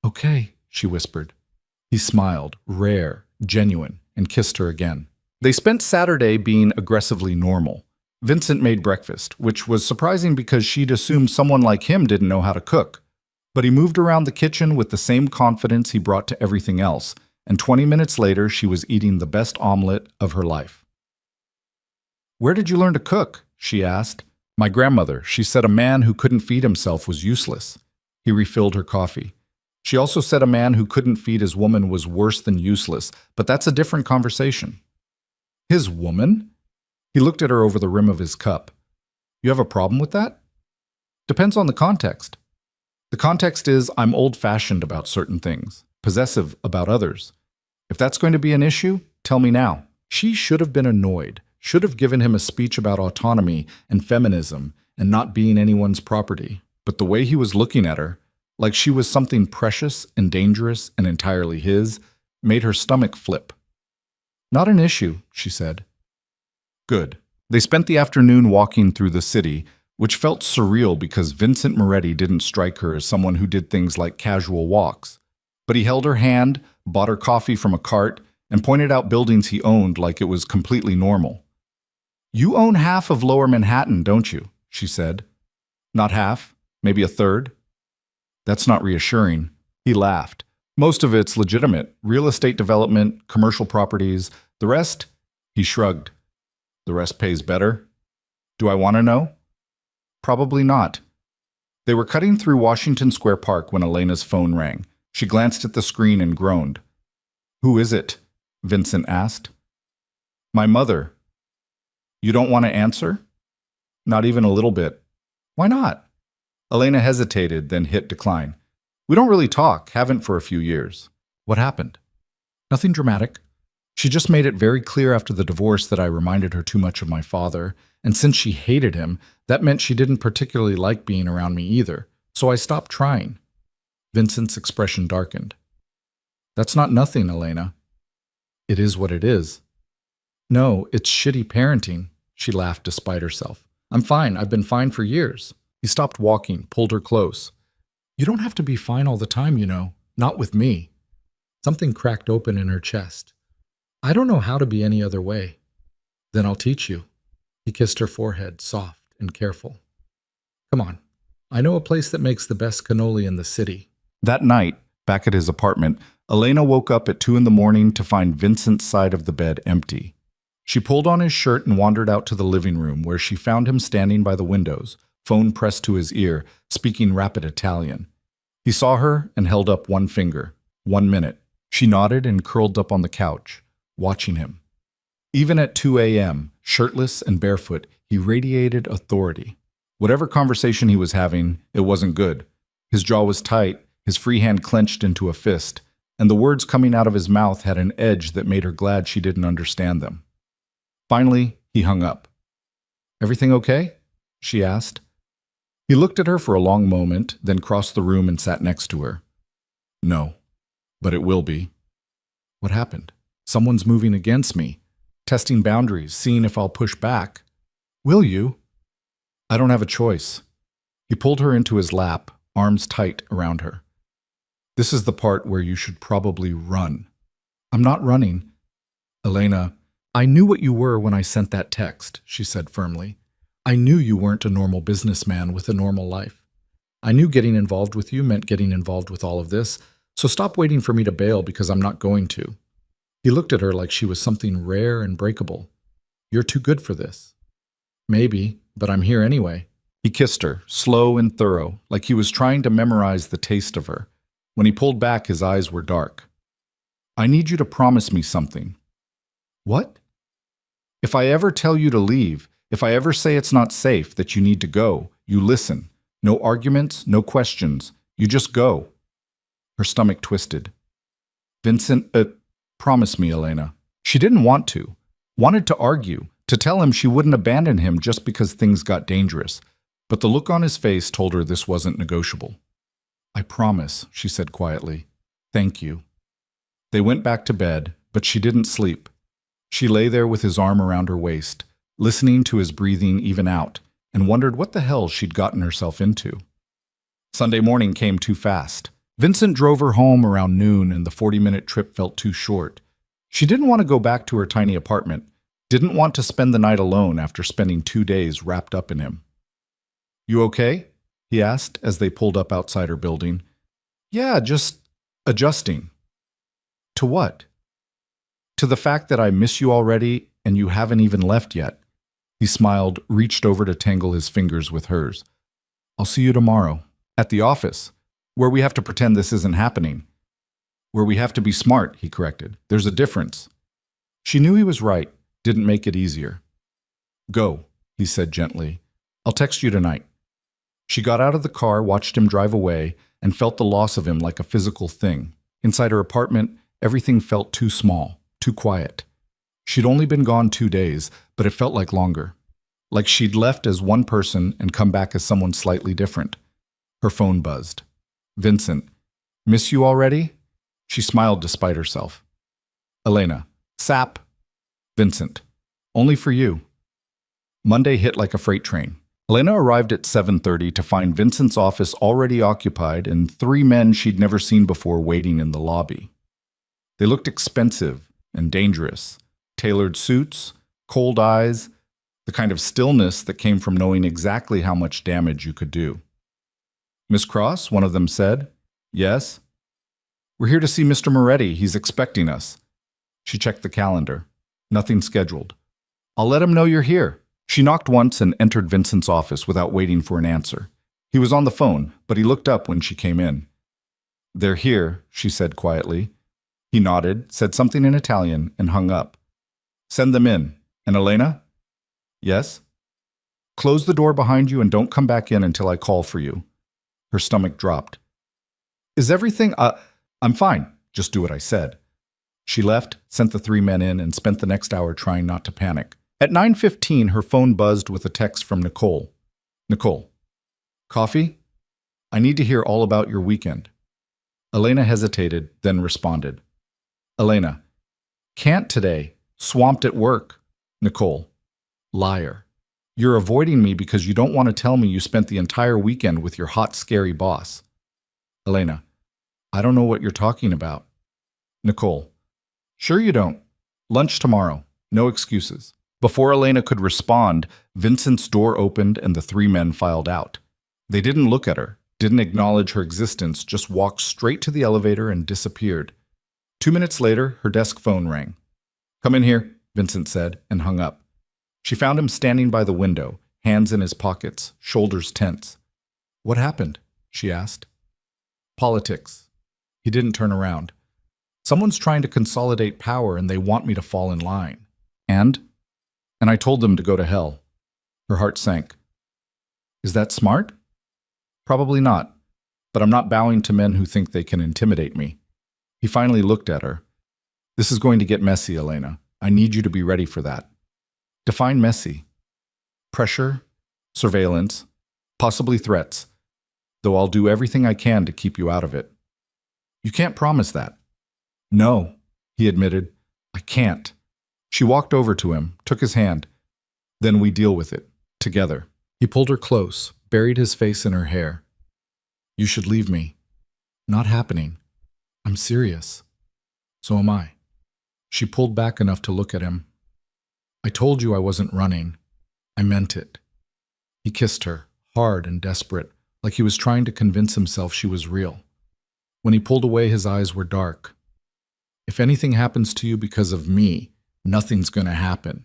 Okay, she whispered. He smiled, rare, genuine, and kissed her again. They spent Saturday being aggressively normal. Vincent made breakfast, which was surprising because she'd assumed someone like him didn't know how to cook. But he moved around the kitchen with the same confidence he brought to everything else, and 20 minutes later she was eating the best omelet of her life. Where did you learn to cook? She asked. My grandmother. She said a man who couldn't feed himself was useless. He refilled her coffee. She also said a man who couldn't feed his woman was worse than useless, but that's a different conversation. His woman? He looked at her over the rim of his cup. You have a problem with that? Depends on the context. The context is I'm old-fashioned about certain things, possessive about others. If that's going to be an issue, tell me now. She should have been annoyed, should have given him a speech about autonomy and feminism and not being anyone's property. But the way he was looking at her, like she was something precious and dangerous and entirely his, made her stomach flip. Not an issue, she said. Good. They spent the afternoon walking through the city, which felt surreal because Vincent Moretti didn't strike her as someone who did things like casual walks. But he held her hand, bought her coffee from a cart, and pointed out buildings he owned like it was completely normal. You own half of Lower Manhattan, don't you? She said. Not half, maybe a third. That's not reassuring. He laughed. Most of it's legitimate. Real estate development, commercial properties. The rest? He shrugged. The rest pays better? Do I want to know? Probably not. They were cutting through Washington Square Park when Elena's phone rang. She glanced at the screen and groaned. Who is it? Vincent asked. My mother. You don't want to answer? Not even a little bit. Why not? Elena hesitated, then hit decline. We don't really talk, haven't for a few years. What happened? Nothing dramatic. She just made it very clear after the divorce that I reminded her too much of my father, and since she hated him, that meant she didn't particularly like being around me either, so I stopped trying. Vincent's expression darkened. That's not nothing, Elena. It is what it is. No, it's shitty parenting, she laughed despite herself. I'm fine. I've been fine for years. He stopped walking, pulled her close. You don't have to be fine all the time, you know. Not with me. Something cracked open in her chest. I don't know how to be any other way. Then I'll teach you. He kissed her forehead, soft and careful. Come on. I know a place that makes the best cannoli in the city. That night, back at his apartment, Elena woke up at 2 a.m. to find Vincent's side of the bed empty. She pulled on his shirt and wandered out to the living room, where she found him standing by the windows, phone pressed to his ear, speaking rapid Italian. He saw her and held up one finger. 1 minute. She nodded and curled up on the couch, watching him. Even at 2 a.m., shirtless and barefoot, he radiated authority. Whatever conversation he was having, it wasn't good. His jaw was tight, his free hand clenched into a fist, and the words coming out of his mouth had an edge that made her glad she didn't understand them. Finally, he hung up. Everything okay? She asked. He looked at her for a long moment, then crossed the room and sat next to her. No, but it will be. What happened? Someone's moving against me. testing boundaries, seeing if I'll push back. Will you? I don't have a choice. He pulled her into his lap, arms tight around her. This is the part where you should probably run. I'm not running. Elena, I knew what you were when I sent that text, she said firmly. I knew you weren't a normal businessman with a normal life. I knew getting involved with you meant getting involved with all of this, so stop waiting for me to bail because I'm not going to. He looked at her like she was something rare and breakable. You're too good for this. Maybe, but I'm here anyway. He kissed her, slow and thorough, like he was trying to memorize the taste of her. When he pulled back, his eyes were dark. I need you to promise me something. What? If I ever tell you to leave, if I ever say it's not safe, that you need to go, you listen. No arguments, no questions. You just go. Her stomach twisted. Vincent, promise me, Elena. She didn't want to. Wanted to argue, to tell him she wouldn't abandon him just because things got dangerous. But the look on his face told her this wasn't negotiable. I promise, she said quietly. Thank you. They went back to bed, but she didn't sleep. She lay there with his arm around her waist, listening to his breathing even out, and wondered what the hell she'd gotten herself into. Sunday morning came too fast. Vincent drove her home around noon, and the 40-minute trip felt too short. She didn't want to go back to her tiny apartment, didn't want to spend the night alone after spending 2 days wrapped up in him. You okay? He asked as they pulled up outside her building. Yeah, just adjusting. To what? To the fact that I miss you already and you haven't even left yet. He smiled, reached over to tangle his fingers with hers. I'll see you tomorrow. At the office, where we have to pretend this isn't happening. Where we have to be smart, he corrected. There's a difference. She knew he was right, didn't make it easier. Go, he said gently. I'll text you tonight. She got out of the car, watched him drive away, and felt the loss of him like a physical thing. Inside her apartment, everything felt too small, too quiet. She'd only been gone 2 days, but it felt like longer. Like she'd left as one person and come back as someone slightly different. Her phone buzzed. Vincent, miss you already? She smiled despite herself. Elena, Sap. Vincent, only for you. Monday hit like a freight train. Elena arrived at 7:30 to find Vincent's office already occupied and 3 men she'd never seen before waiting in the lobby. They looked expensive and dangerous. Tailored suits, cold eyes, the kind of stillness that came from knowing exactly how much damage you could do. Miss Cross, one of them said. Yes? We're here to see Mr. Moretti. He's expecting us. She checked the calendar. Nothing scheduled. I'll let him know you're here. She knocked once and entered Vincent's office without waiting for an answer. He was on the phone, but he looked up when she came in. They're here, she said quietly. He nodded, said something in Italian, and hung up. Send them in. And Elena? Yes? Close the door behind you and don't come back in until I call for you. Her stomach dropped. Is everything... I'm fine. Just do what I said. She left, sent the 3 men in, and spent the next hour trying not to panic. At 9:15, her phone buzzed with a text from Nicole. Nicole. Coffee? I need to hear all about your weekend. Elena hesitated, then responded. Elena. Can't today. Swamped at work. Nicole. Liar. You're avoiding me because you don't want to tell me you spent the entire weekend with your hot, scary boss. Elena. I don't know what you're talking about. Nicole. Sure you don't. Lunch tomorrow. No excuses. Before Elena could respond, Vincent's door opened and the 3 men filed out. They didn't look at her, didn't acknowledge her existence, just walked straight to the elevator and disappeared. 2 minutes later, her desk phone rang. Come in here, Vincent said, and hung up. She found him standing by the window, hands in his pockets, shoulders tense. What happened? She asked. Politics. He didn't turn around. Someone's trying to consolidate power and they want me to fall in line. And I told them to go to hell. Her heart sank. Is that smart? Probably not, but I'm not bowing to men who think they can intimidate me. He finally looked at her. This is going to get messy, Elena. I need you to be ready for that. Define messy. Pressure, surveillance, possibly threats, though I'll do everything I can to keep you out of it. You can't promise that. No, he admitted. I can't. She walked over to him, took his hand. Then we deal with it, together. He pulled her close, buried his face in her hair. You should leave me. Not happening. I'm serious. So am I. She pulled back enough to look at him. I told you I wasn't running. I meant it. He kissed her, hard and desperate, like he was trying to convince himself she was real. When he pulled away, his eyes were dark. If anything happens to you because of me, nothing's going to happen.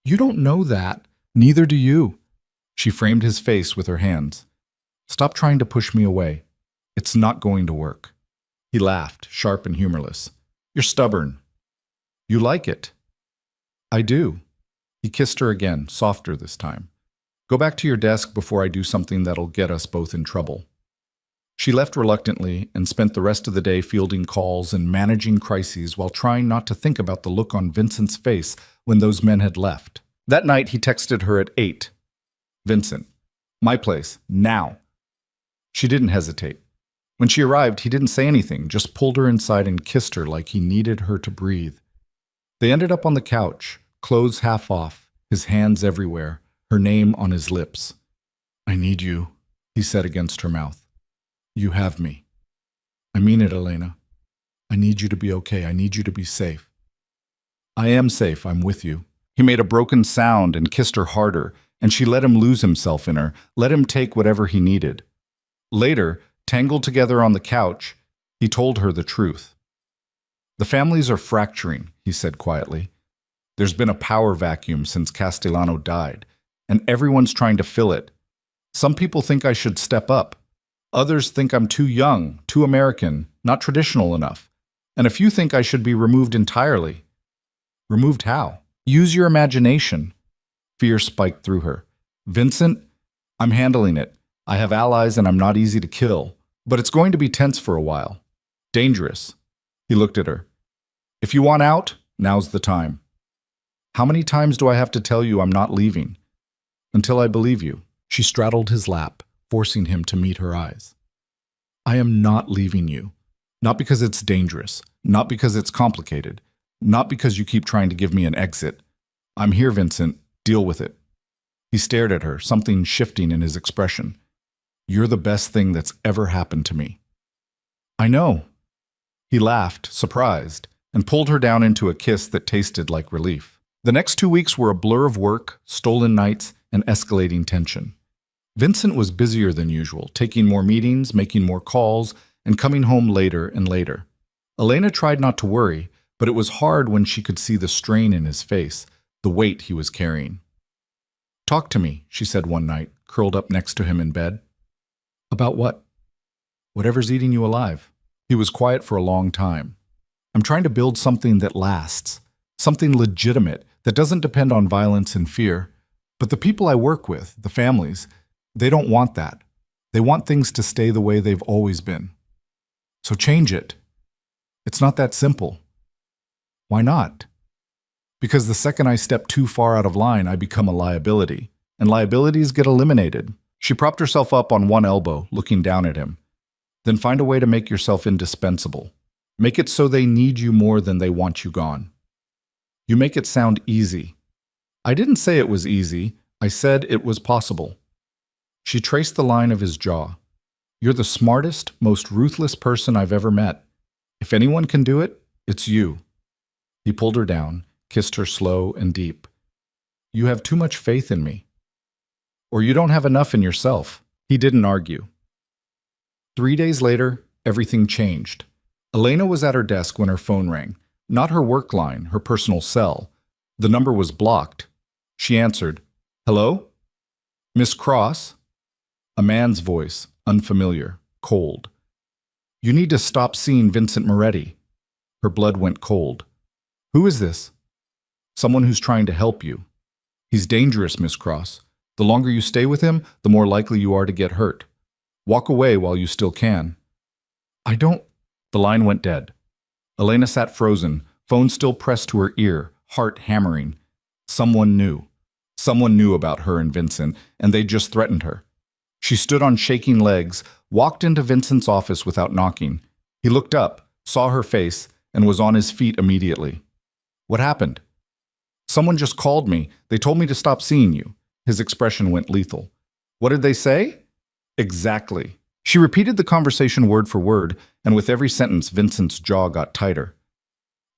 You don't know that. Neither do you. She framed his face with her hands. Stop trying to push me away. It's not going to work. He laughed, sharp and humorless. You're stubborn. You like it. I do. He kissed her again, softer this time. Go back to your desk before I do something that'll get us both in trouble. She left reluctantly and spent the rest of the day fielding calls and managing crises while trying not to think about the look on Vincent's face when those men had left. That night, he texted her at 8. Vincent, my place, now. She didn't hesitate. When she arrived, he didn't say anything, just pulled her inside and kissed her like he needed her to breathe. They ended up on the couch, clothes half off, his hands everywhere, her name on his lips. I need you, he said against her mouth. You have me. I mean it, Elena. I need you to be okay. I need you to be safe. I am safe. I'm with you. He made a broken sound and kissed her harder, and she let him lose himself in her, let him take whatever he needed. Later, tangled together on the couch, he told her the truth. The families are fracturing, he said quietly. There's been a power vacuum since Castellano died, and everyone's trying to fill it. Some people think I should step up. Others think I'm too young, too American, not traditional enough. And a few think I should be removed entirely. Removed how? Use your imagination. Fear spiked through her. Vincent, I'm handling it. I have allies and I'm not easy to kill. But it's going to be tense for a while. Dangerous. He looked at her. If you want out, now's the time. How many times do I have to tell you I'm not leaving? Until I believe you. She straddled his lap, forcing him to meet her eyes. I am not leaving you. Not because it's dangerous. Not because it's complicated. Not because you keep trying to give me an exit. I'm here, Vincent. Deal with it. He stared at her, something shifting in his expression. You're the best thing that's ever happened to me. I know. He laughed, surprised, and pulled her down into a kiss that tasted like relief. The next 2 weeks were a blur of work, stolen nights, and escalating tension. Vincent was busier than usual, taking more meetings, making more calls, and coming home later and later. Elena tried not to worry, but it was hard when she could see the strain in his face, the weight he was carrying. Talk to me, she said one night, curled up next to him in bed. About what? Whatever's eating you alive. He was quiet for a long time. I'm trying to build something that lasts, something legitimate that doesn't depend on violence and fear. But the people I work with, the families, they don't want that. They want things to stay the way they've always been. So change it. It's not that simple. Why not? Because the second I step too far out of line, I become a liability, and liabilities get eliminated. She propped herself up on one elbow, looking down at him. Then find a way to make yourself indispensable. Make it so they need you more than they want you gone. You make it sound easy. I didn't say it was easy. I said it was possible. She traced the line of his jaw. You're the smartest, most ruthless person I've ever met. If anyone can do it, it's you. He pulled her down, kissed her slow and deep. You have too much faith in me. Or you don't have enough in yourself. He didn't argue. 3 days later, everything changed. Elena was at her desk when her phone rang. Not her work line, her personal cell. The number was blocked. She answered, Hello? Miss Cross? A man's voice, unfamiliar, cold. You need to stop seeing Vincent Moretti. Her blood went cold. Who is this? Someone who's trying to help you. He's dangerous, Miss Cross. The longer you stay with him, the more likely you are to get hurt. Walk away while you still can. I don't... The line went dead. Elena sat frozen, phone still pressed to her ear, heart hammering. Someone knew. Someone knew about her and Vincent, and they just threatened her. She stood on shaking legs, walked into Vincent's office without knocking. He looked up, saw her face, and was on his feet immediately. What happened? Someone just called me. They told me to stop seeing you. His expression went lethal. What did they say? Exactly. She repeated the conversation word for word, and with every sentence, Vincent's jaw got tighter.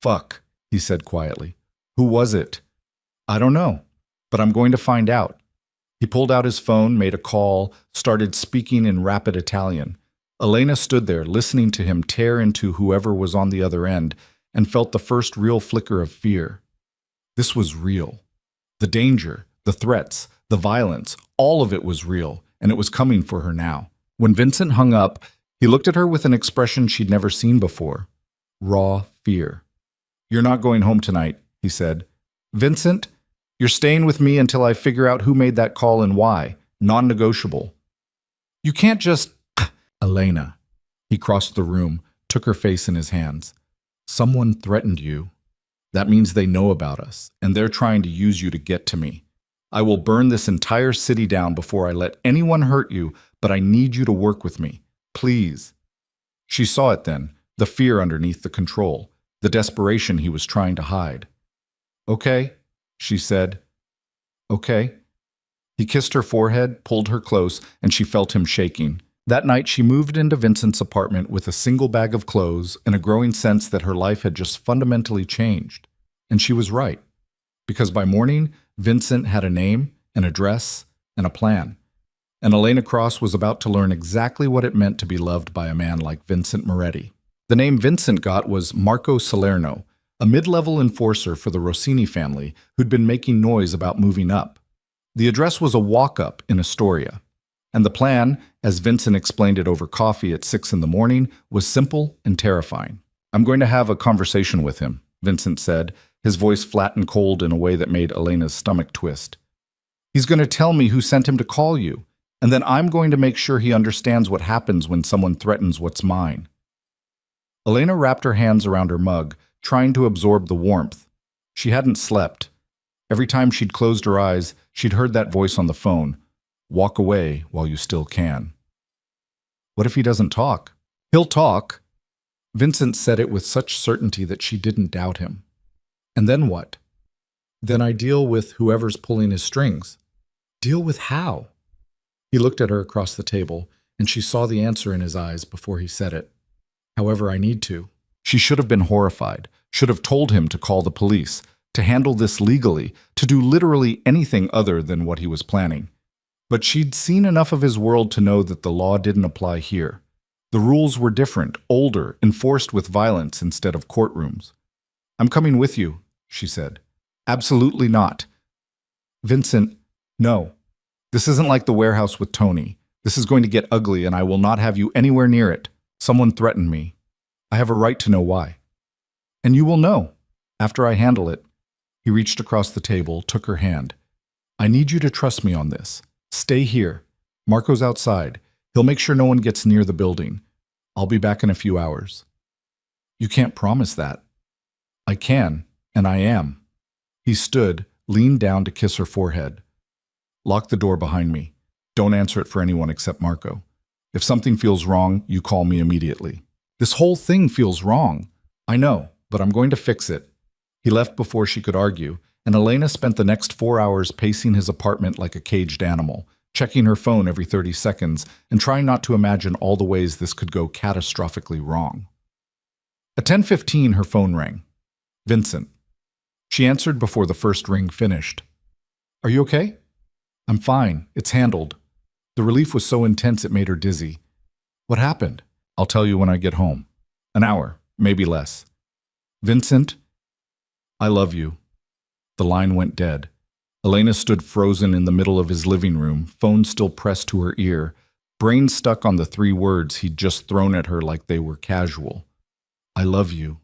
Fuck, he said quietly. Who was it? I don't know, but I'm going to find out. He pulled out his phone, made a call, started speaking in rapid Italian. Elena stood there, listening to him tear into whoever was on the other end, and felt the first real flicker of fear. This was real. The danger, the threats, the violence, all of it was real, and it was coming for her now. When Vincent hung up, he looked at her with an expression she'd never seen before. Raw fear. You're not going home tonight, he said. Vincent, you're staying with me until I figure out who made that call and why. Non-negotiable. You can't just... Elena. He crossed the room, took her face in his hands. Someone threatened you. That means they know about us, and they're trying to use you to get to me. I will burn this entire city down before I let anyone hurt you, but I need you to work with me. Please. She saw it then, the fear underneath the control, the desperation he was trying to hide. Okay, she said. Okay. He kissed her forehead, pulled her close, and she felt him shaking. That night she moved into Vincent's apartment with a single bag of clothes and a growing sense that her life had just fundamentally changed. And she was right. Because by morning, Vincent had a name, an address, and a plan. And Elena Cross was about to learn exactly what it meant to be loved by a man like Vincent Moretti. The name Vincent got was Marco Salerno, a mid-level enforcer for the Rossini family who'd been making noise about moving up. The address was a walk-up in Astoria. And the plan, as Vincent explained it over coffee at 6 in the morning, was simple and terrifying. I'm going to have a conversation with him, Vincent said, his voice flat and cold in a way that made Elena's stomach twist. He's going to tell me who sent him to call you, and then I'm going to make sure he understands what happens when someone threatens what's mine. Elena wrapped her hands around her mug, trying to absorb the warmth. She hadn't slept. Every time she'd closed her eyes, she'd heard that voice on the phone. Walk away while you still can. What if he doesn't talk? He'll talk. Vincent said it with such certainty that she didn't doubt him. And then what? Then I deal with whoever's pulling his strings. Deal with how? He looked at her across the table, and she saw the answer in his eyes before he said it. However I need to. She should have been horrified, should have told him to call the police, to handle this legally, to do literally anything other than what he was planning. But she'd seen enough of his world to know that the law didn't apply here. The rules were different, older, enforced with violence instead of courtrooms. I'm coming with you, she said. Absolutely not. Vincent, no. This isn't like the warehouse with Tony. This is going to get ugly, and I will not have you anywhere near it. Someone threatened me. I have a right to know why. And you will know, after I handle it. He reached across the table, took her hand. I need you to trust me on this. Stay here. Marco's outside. He'll make sure no one gets near the building. I'll be back in a few hours. You can't promise that. I can, and I am. He stood, leaned down to kiss her forehead. Lock the door behind me. Don't answer it for anyone except Marco. If something feels wrong, you call me immediately. This whole thing feels wrong. I know, but I'm going to fix it. He left before she could argue, and Elena spent the next 4 hours pacing his apartment like a caged animal, checking her phone every 30 seconds and trying not to imagine all the ways this could go catastrophically wrong. At 10:15, her phone rang. Vincent. She answered before the first ring finished. Are you okay? I'm fine. It's handled. The relief was so intense it made her dizzy. What happened? I'll tell you when I get home. An hour, maybe less. Vincent, I love you. The line went dead. Elena stood frozen in the middle of his living room, phone still pressed to her ear, brain stuck on the 3 words he'd just thrown at her like they were casual. I love you.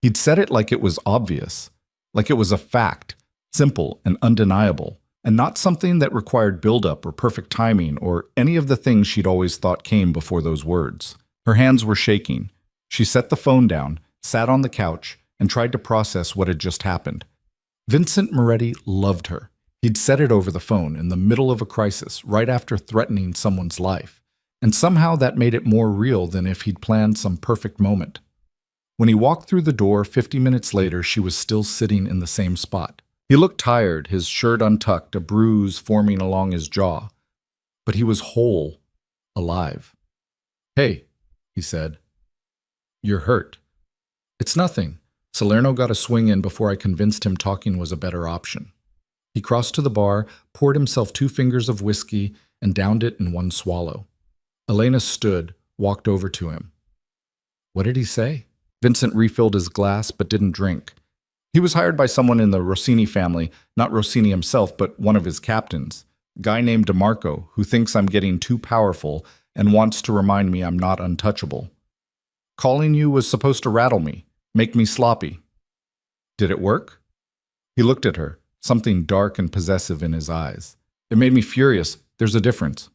He'd said it like it was obvious, like it was a fact, simple and undeniable, and not something that required build-up or perfect timing or any of the things she'd always thought came before those words. Her hands were shaking. She set the phone down, sat on the couch, and tried to process what had just happened. Vincent Moretti loved her. He'd said it over the phone in the middle of a crisis, right after threatening someone's life, and somehow that made it more real than if he'd planned some perfect moment. When he walked through the door 50 minutes later, she was still sitting in the same spot, He looked tired, his shirt untucked, a bruise forming along his jaw. But he was whole, alive. "Hey," he said. "You're hurt." "It's nothing." Salerno got a swing in before I convinced him talking was a better option. He crossed to the bar, poured himself 2 fingers of whiskey, and downed it in one swallow. Elena stood, walked over to him. "What did he say?" Vincent refilled his glass but didn't drink. He was hired by someone in the Rossini family, not Rossini himself, but one of his captains, a guy named DeMarco, who thinks I'm getting too powerful and wants to remind me I'm not untouchable. "Calling you was supposed to rattle me, make me sloppy." "Did it work?" He looked at her, something dark and possessive in his eyes. "It made me furious. There's a difference."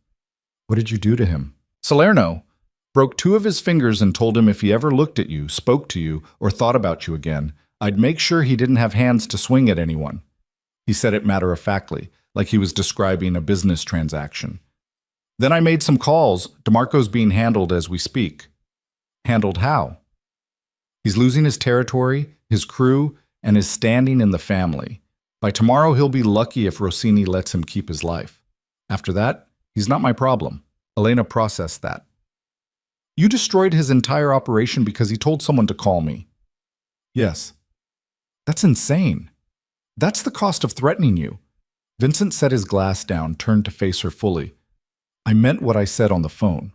"What did you do to him?" "Salerno broke 2 of his fingers and told him if he ever looked at you, spoke to you, or thought about you again, I'd make sure he didn't have hands to swing at anyone." He said it matter-of-factly, like he was describing a business transaction. "Then I made some calls. DeMarco's being handled as we speak." "Handled how?" "He's losing his territory, his crew, and his standing in the family. By tomorrow he'll be lucky if Rossini lets him keep his life. After that, he's not my problem." Elena processed that. "You destroyed his entire operation because he told someone to call me." "Yes." "That's insane. That's the cost of threatening you." Vincent set his glass down, turned to face her fully. "I meant what I said on the phone."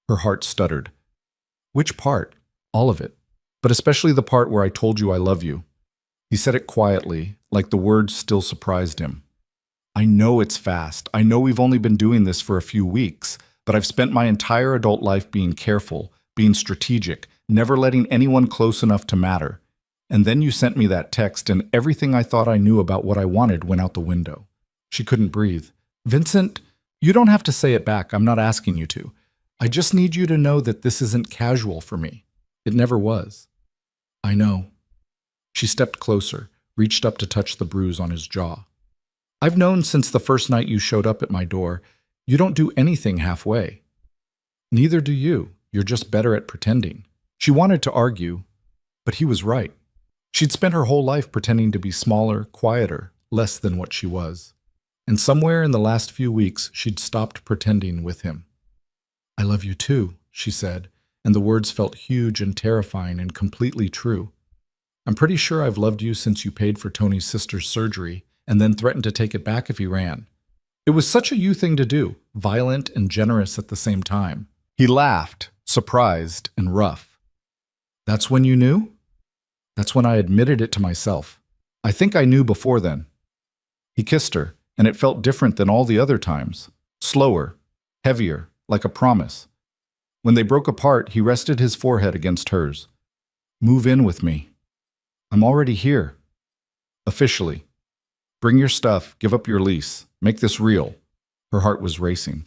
Her heart stuttered. "Which part?" "All of it. But especially the part where I told you I love you." He said it quietly, like the words still surprised him. "I know it's fast. I know we've only been doing this for a few weeks, but I've spent my entire adult life being careful, being strategic, never letting anyone close enough to matter. And then you sent me that text, and everything I thought I knew about what I wanted went out the window." She couldn't breathe. "Vincent, you don't have to say it back. I'm not asking you to. I just need you to know that this isn't casual for me. It never was." "I know." She stepped closer, reached up to touch the bruise on his jaw. "I've known since the first night you showed up at my door. You don't do anything halfway." "Neither do you. You're just better at pretending." She wanted to argue, but he was right. She'd spent her whole life pretending to be smaller, quieter, less than what she was. And somewhere in the last few weeks, she'd stopped pretending with him. "I love you too," she said, and the words felt huge and terrifying and completely true. "I'm pretty sure I've loved you since you paid for Tony's sister's surgery and then threatened to take it back if he ran. It was such a you thing to do, violent and generous at the same time." He laughed, surprised and rough. "That's when you knew?" "That's when I admitted it to myself. I think I knew before then." He kissed her, and it felt different than all the other times. Slower, heavier, like a promise. When they broke apart, he rested his forehead against hers. "Move in with me." "I'm already here." "Officially. Bring your stuff, give up your lease, make this real." Her heart was racing.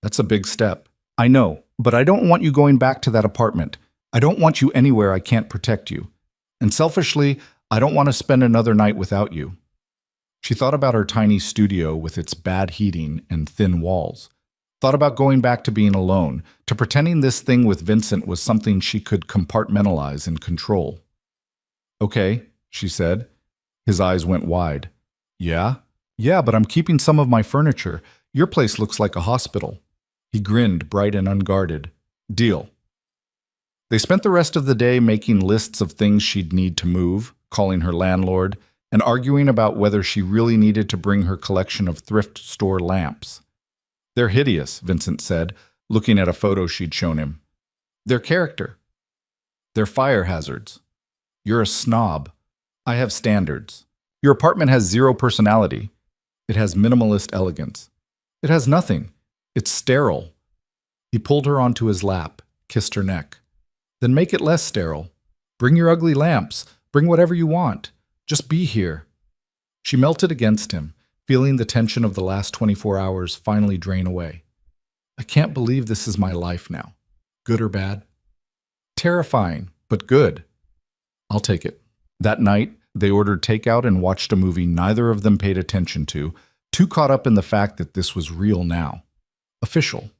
"That's a big step." "I know, but I don't want you going back to that apartment. I don't want you anywhere I can't protect you. And selfishly, I don't want to spend another night without you." She thought about her tiny studio with its bad heating and thin walls. Thought about going back to being alone, to pretending this thing with Vincent was something she could compartmentalize and control. "Okay," she said. His eyes went wide. "Yeah? Yeah, but I'm keeping some of my furniture. Your place looks like a hospital." He grinned, bright and unguarded. "Deal." They spent the rest of the day making lists of things she'd need to move, calling her landlord, and arguing about whether she really needed to bring her collection of thrift store lamps. "They're hideous," Vincent said, looking at a photo she'd shown him. "They're character. They're fire hazards. You're a snob. I have standards. Your apartment has 0 personality. It has minimalist elegance. It has nothing. It's sterile." He pulled her onto his lap, kissed her neck. "Then make it less sterile. Bring your ugly lamps. Bring whatever you want. Just be here." She melted against him, feeling the tension of the last 24 hours finally drain away. "I can't believe this is my life now. Good or bad?" "Terrifying, but good." "I'll take it." That night, they ordered takeout and watched a movie neither of them paid attention to, too caught up in the fact that this was real now. Official.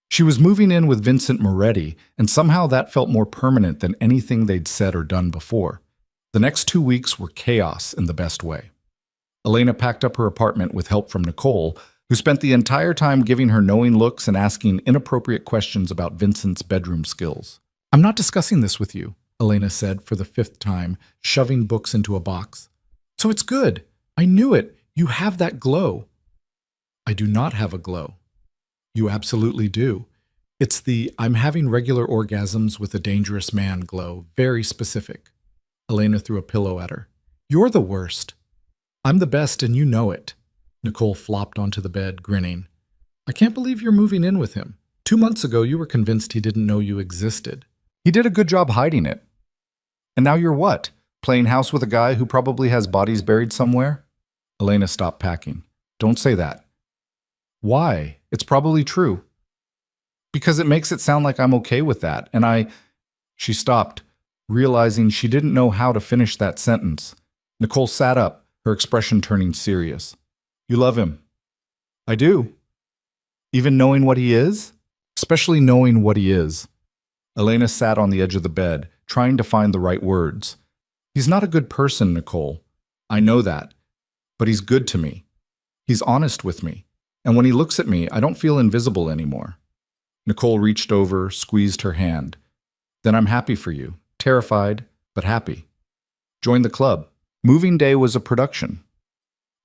She was moving in with Vincent Moretti, and somehow that felt more permanent than anything they'd said or done before. The next 2 weeks were chaos in the best way. Elena packed up her apartment with help from Nicole, who spent the entire time giving her knowing looks and asking inappropriate questions about Vincent's bedroom skills. "I'm not discussing this with you," Elena said for the 5th time, shoving books into a box. "So it's good. I knew it. You have that glow." "I do not have a glow." "You absolutely do. It's the 'I'm having regular orgasms with a dangerous man' glow, very specific." Elena threw a pillow at her. "You're the worst." "I'm the best and you know it." Nicole flopped onto the bed, grinning. "I can't believe you're moving in with him. 2 months ago you were convinced he didn't know you existed." "He did a good job hiding it." "And now you're what? Playing house with a guy who probably has bodies buried somewhere?" Elena stopped packing. "Don't say that." "Why? It's probably true." "Because it makes it sound like I'm okay with that, and I—" She stopped, realizing she didn't know how to finish that sentence. Nicole sat up, her expression turning serious. "You love him." "I do." "Even knowing what he is?" "Especially knowing what he is." Elena sat on the edge of the bed, trying to find the right words. "He's not a good person, Nicole. I know that. But he's good to me. He's honest with me. And when he looks at me, I don't feel invisible anymore." Nicole reached over, squeezed her hand. "Then I'm happy for you. Terrified, but happy. Join the club." Moving day was a production.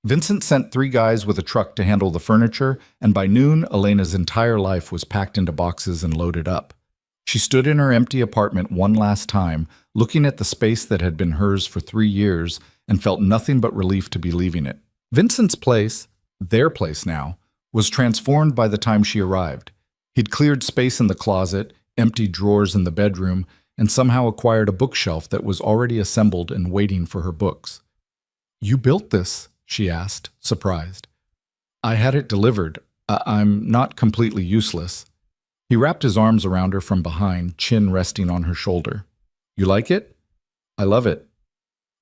Vincent sent 3 guys with a truck to handle the furniture, and by noon, Elena's entire life was packed into boxes and loaded up. She stood in her empty apartment one last time, looking at the space that had been hers for 3 years, and felt nothing but relief to be leaving it. Vincent's place, their place now, was transformed by the time she arrived. He'd cleared space in the closet, emptied drawers in the bedroom, and somehow acquired a bookshelf that was already assembled and waiting for her books. "You built this?" she asked, surprised. "I had it delivered. I'm not completely useless." He wrapped his arms around her from behind, chin resting on her shoulder. "You like it?" "I love it."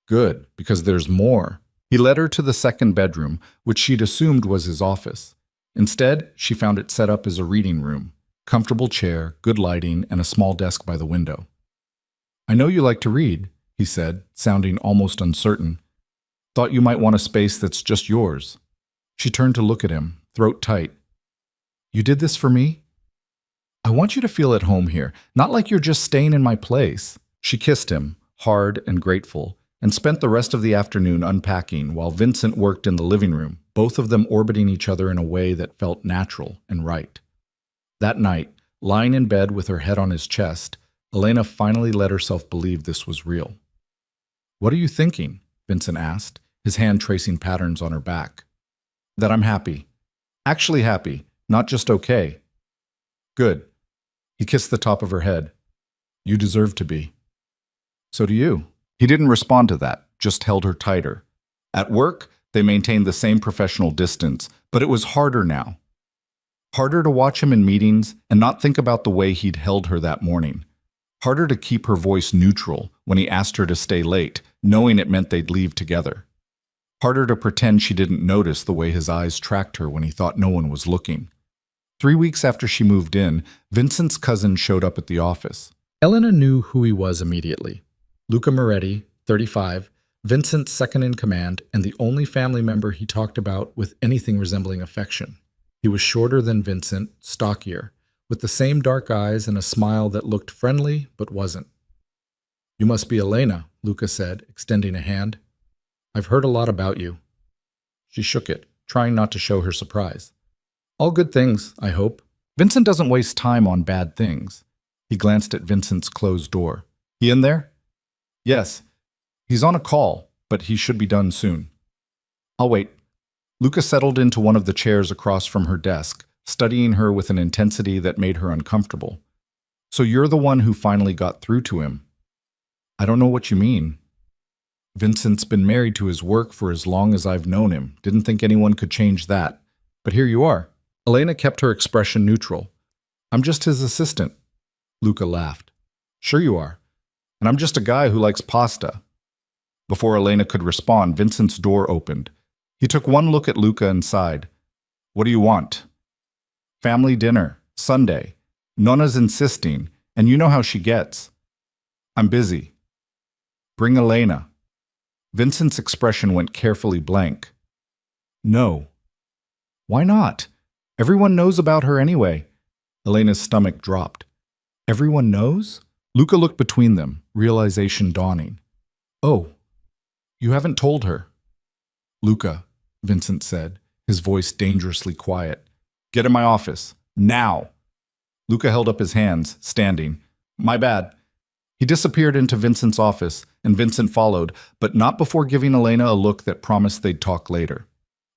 "Good, because there's more." He led her to the second bedroom, which she'd assumed was his office. Instead, she found it set up as a reading room. Comfortable chair, good lighting, and a small desk by the window. "I know you like to read," he said, sounding almost uncertain. "Thought you might want a space that's just yours." She turned to look at him, throat tight. "You did this for me?" "I want you to feel at home here, not like you're just staying in my place." She kissed him, hard and grateful, and spent the rest of the afternoon unpacking while Vincent worked in the living room, both of them orbiting each other in a way that felt natural and right. That night, lying in bed with her head on his chest, Elena finally let herself believe this was real. "What are you thinking?" Vincent asked, his hand tracing patterns on her back. "That I'm happy. Actually happy, not just okay." "Good." He kissed the top of her head. "You deserve to be." "So do you." He didn't respond to that, just held her tighter. At work, they maintained the same professional distance, but it was harder now. Harder to watch him in meetings and not think about the way he'd held her that morning. Harder to keep her voice neutral when he asked her to stay late, knowing it meant they'd leave together. Harder to pretend she didn't notice the way his eyes tracked her when he thought no one was looking. 3 weeks after she moved in, Vincent's cousin showed up at the office. Elena knew who he was immediately. Luca Moretti, 35, Vincent's second in command, and the only family member he talked about with anything resembling affection. He was shorter than Vincent, stockier, with the same dark eyes and a smile that looked friendly but wasn't. "You must be Elena," Luca said, extending a hand. "I've heard a lot about you." She shook it, trying not to show her surprise. "All good things, I hope. Vincent doesn't waste time on bad things." He glanced at Vincent's closed door. "He in there?" "Yes. He's on a call, but he should be done soon." "I'll wait." Luca settled into one of the chairs across from her desk, studying her with an intensity that made her uncomfortable. "So you're the one who finally got through to him?" "I don't know what you mean." "Vincent's been married to his work for as long as I've known him. Didn't think anyone could change that. But here you are." Elena kept her expression neutral. "I'm just his assistant." Luca laughed. "Sure you are. And I'm just a guy who likes pasta." Before Elena could respond, Vincent's door opened. He took one look at Luca and sighed. "What do you want?" "Family dinner. Sunday. Nona's insisting, and you know how she gets." "I'm busy." "Bring Elena." Vincent's expression went carefully blank. No. Why not? Everyone knows about her anyway. Elena's stomach dropped. Everyone knows? Luca looked between them, realization dawning. Oh, you haven't told her. Luca, Vincent said, his voice dangerously quiet. Get in my office. Now. Luca held up his hands, standing. My bad. He disappeared into Vincent's office, and Vincent followed, but not before giving Elena a look that promised they'd talk later.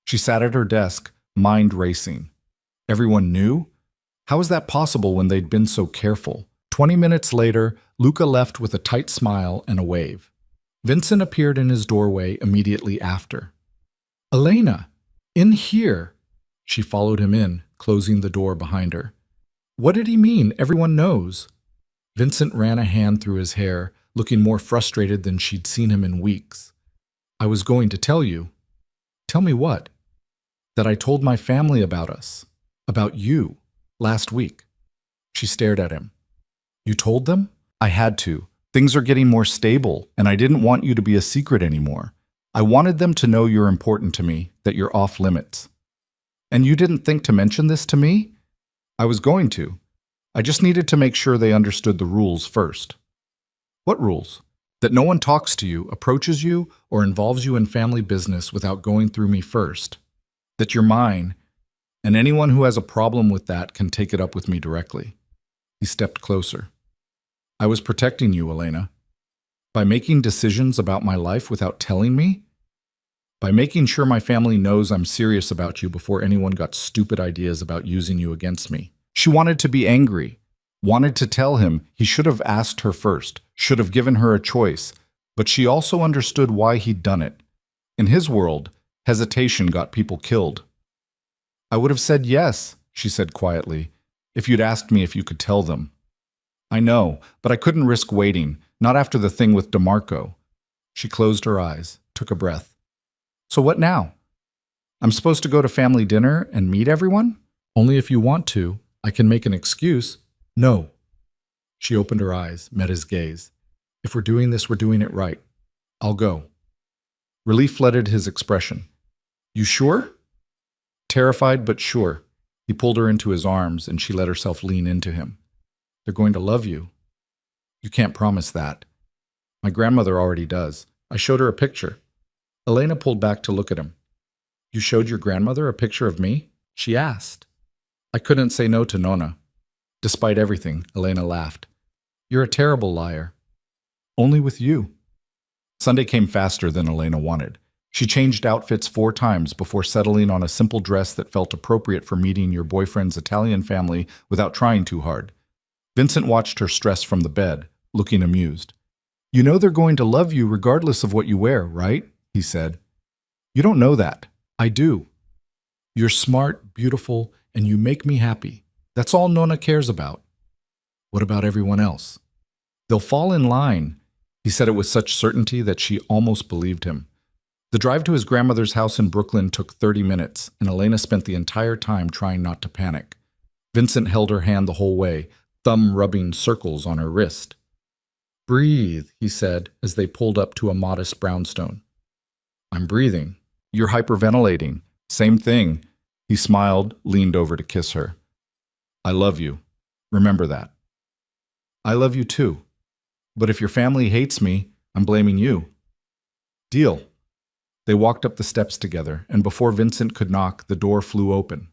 She sat at her desk, mind racing. Everyone knew? How was that possible when they'd been so careful? 20 minutes later, Luca left with a tight smile and a wave. Vincent appeared in his doorway immediately after. Elena, in here. She followed him in, closing the door behind her. What did he mean, everyone knows? Vincent ran a hand through his hair, looking more frustrated than she'd seen him in weeks. I was going to tell you. Tell me what? That I told my family about us. About you. Last week. She stared at him. You told them? I had to. Things are getting more stable, and I didn't want you to be a secret anymore. I wanted them to know you're important to me, that you're off limits. And you didn't think to mention this to me? I was going to. I just needed to make sure they understood the rules first. What rules? That no one talks to you, approaches you, or involves you in family business without going through me first. That you're mine, and anyone who has a problem with that can take it up with me directly. He stepped closer. I was protecting you, Elena. By making decisions about my life without telling me? By making sure my family knows I'm serious about you before anyone got stupid ideas about using you against me. She wanted to be angry, wanted to tell him he should have asked her first, should have given her a choice, but she also understood why he'd done it. In his world, hesitation got people killed. I would have said yes, she said quietly, if you'd asked me if you could tell them. I know, but I couldn't risk waiting, not after the thing with DeMarco. She closed her eyes, took a breath. So what now? I'm supposed to go to family dinner and meet everyone? Only if you want to. I can make an excuse. No. She opened her eyes, met his gaze. If we're doing this, we're doing it right. I'll go. Relief flooded his expression. You sure? Terrified but sure. He pulled her into his arms and she let herself lean into him. They're going to love you. You can't promise that. My grandmother already does. I showed her a picture. Elena pulled back to look at him. You showed your grandmother a picture of me? She asked. I couldn't say no to Nona. Despite everything, Elena laughed. You're a terrible liar. Only with you. Sunday came faster than Elena wanted. She changed outfits 4 times before settling on a simple dress that felt appropriate for meeting your boyfriend's Italian family without trying too hard. Vincent watched her stress from the bed, looking amused. You know they're going to love you regardless of what you wear, right? He said. You don't know that. I do. You're smart, beautiful, and you make me happy. That's all Nona cares about. What about everyone else? They'll fall in line. He said it with such certainty that she almost believed him. The drive to his grandmother's house in Brooklyn took 30 minutes, and Elena spent the entire time trying not to panic. Vincent held her hand the whole way, thumb rubbing circles on her wrist. Breathe, he said as they pulled up to a modest brownstone. I'm breathing. You're hyperventilating. Same thing. He smiled, leaned over to kiss her. I love you. Remember that. I love you too. But if your family hates me, I'm blaming you. Deal. They walked up the steps together, and before Vincent could knock, the door flew open.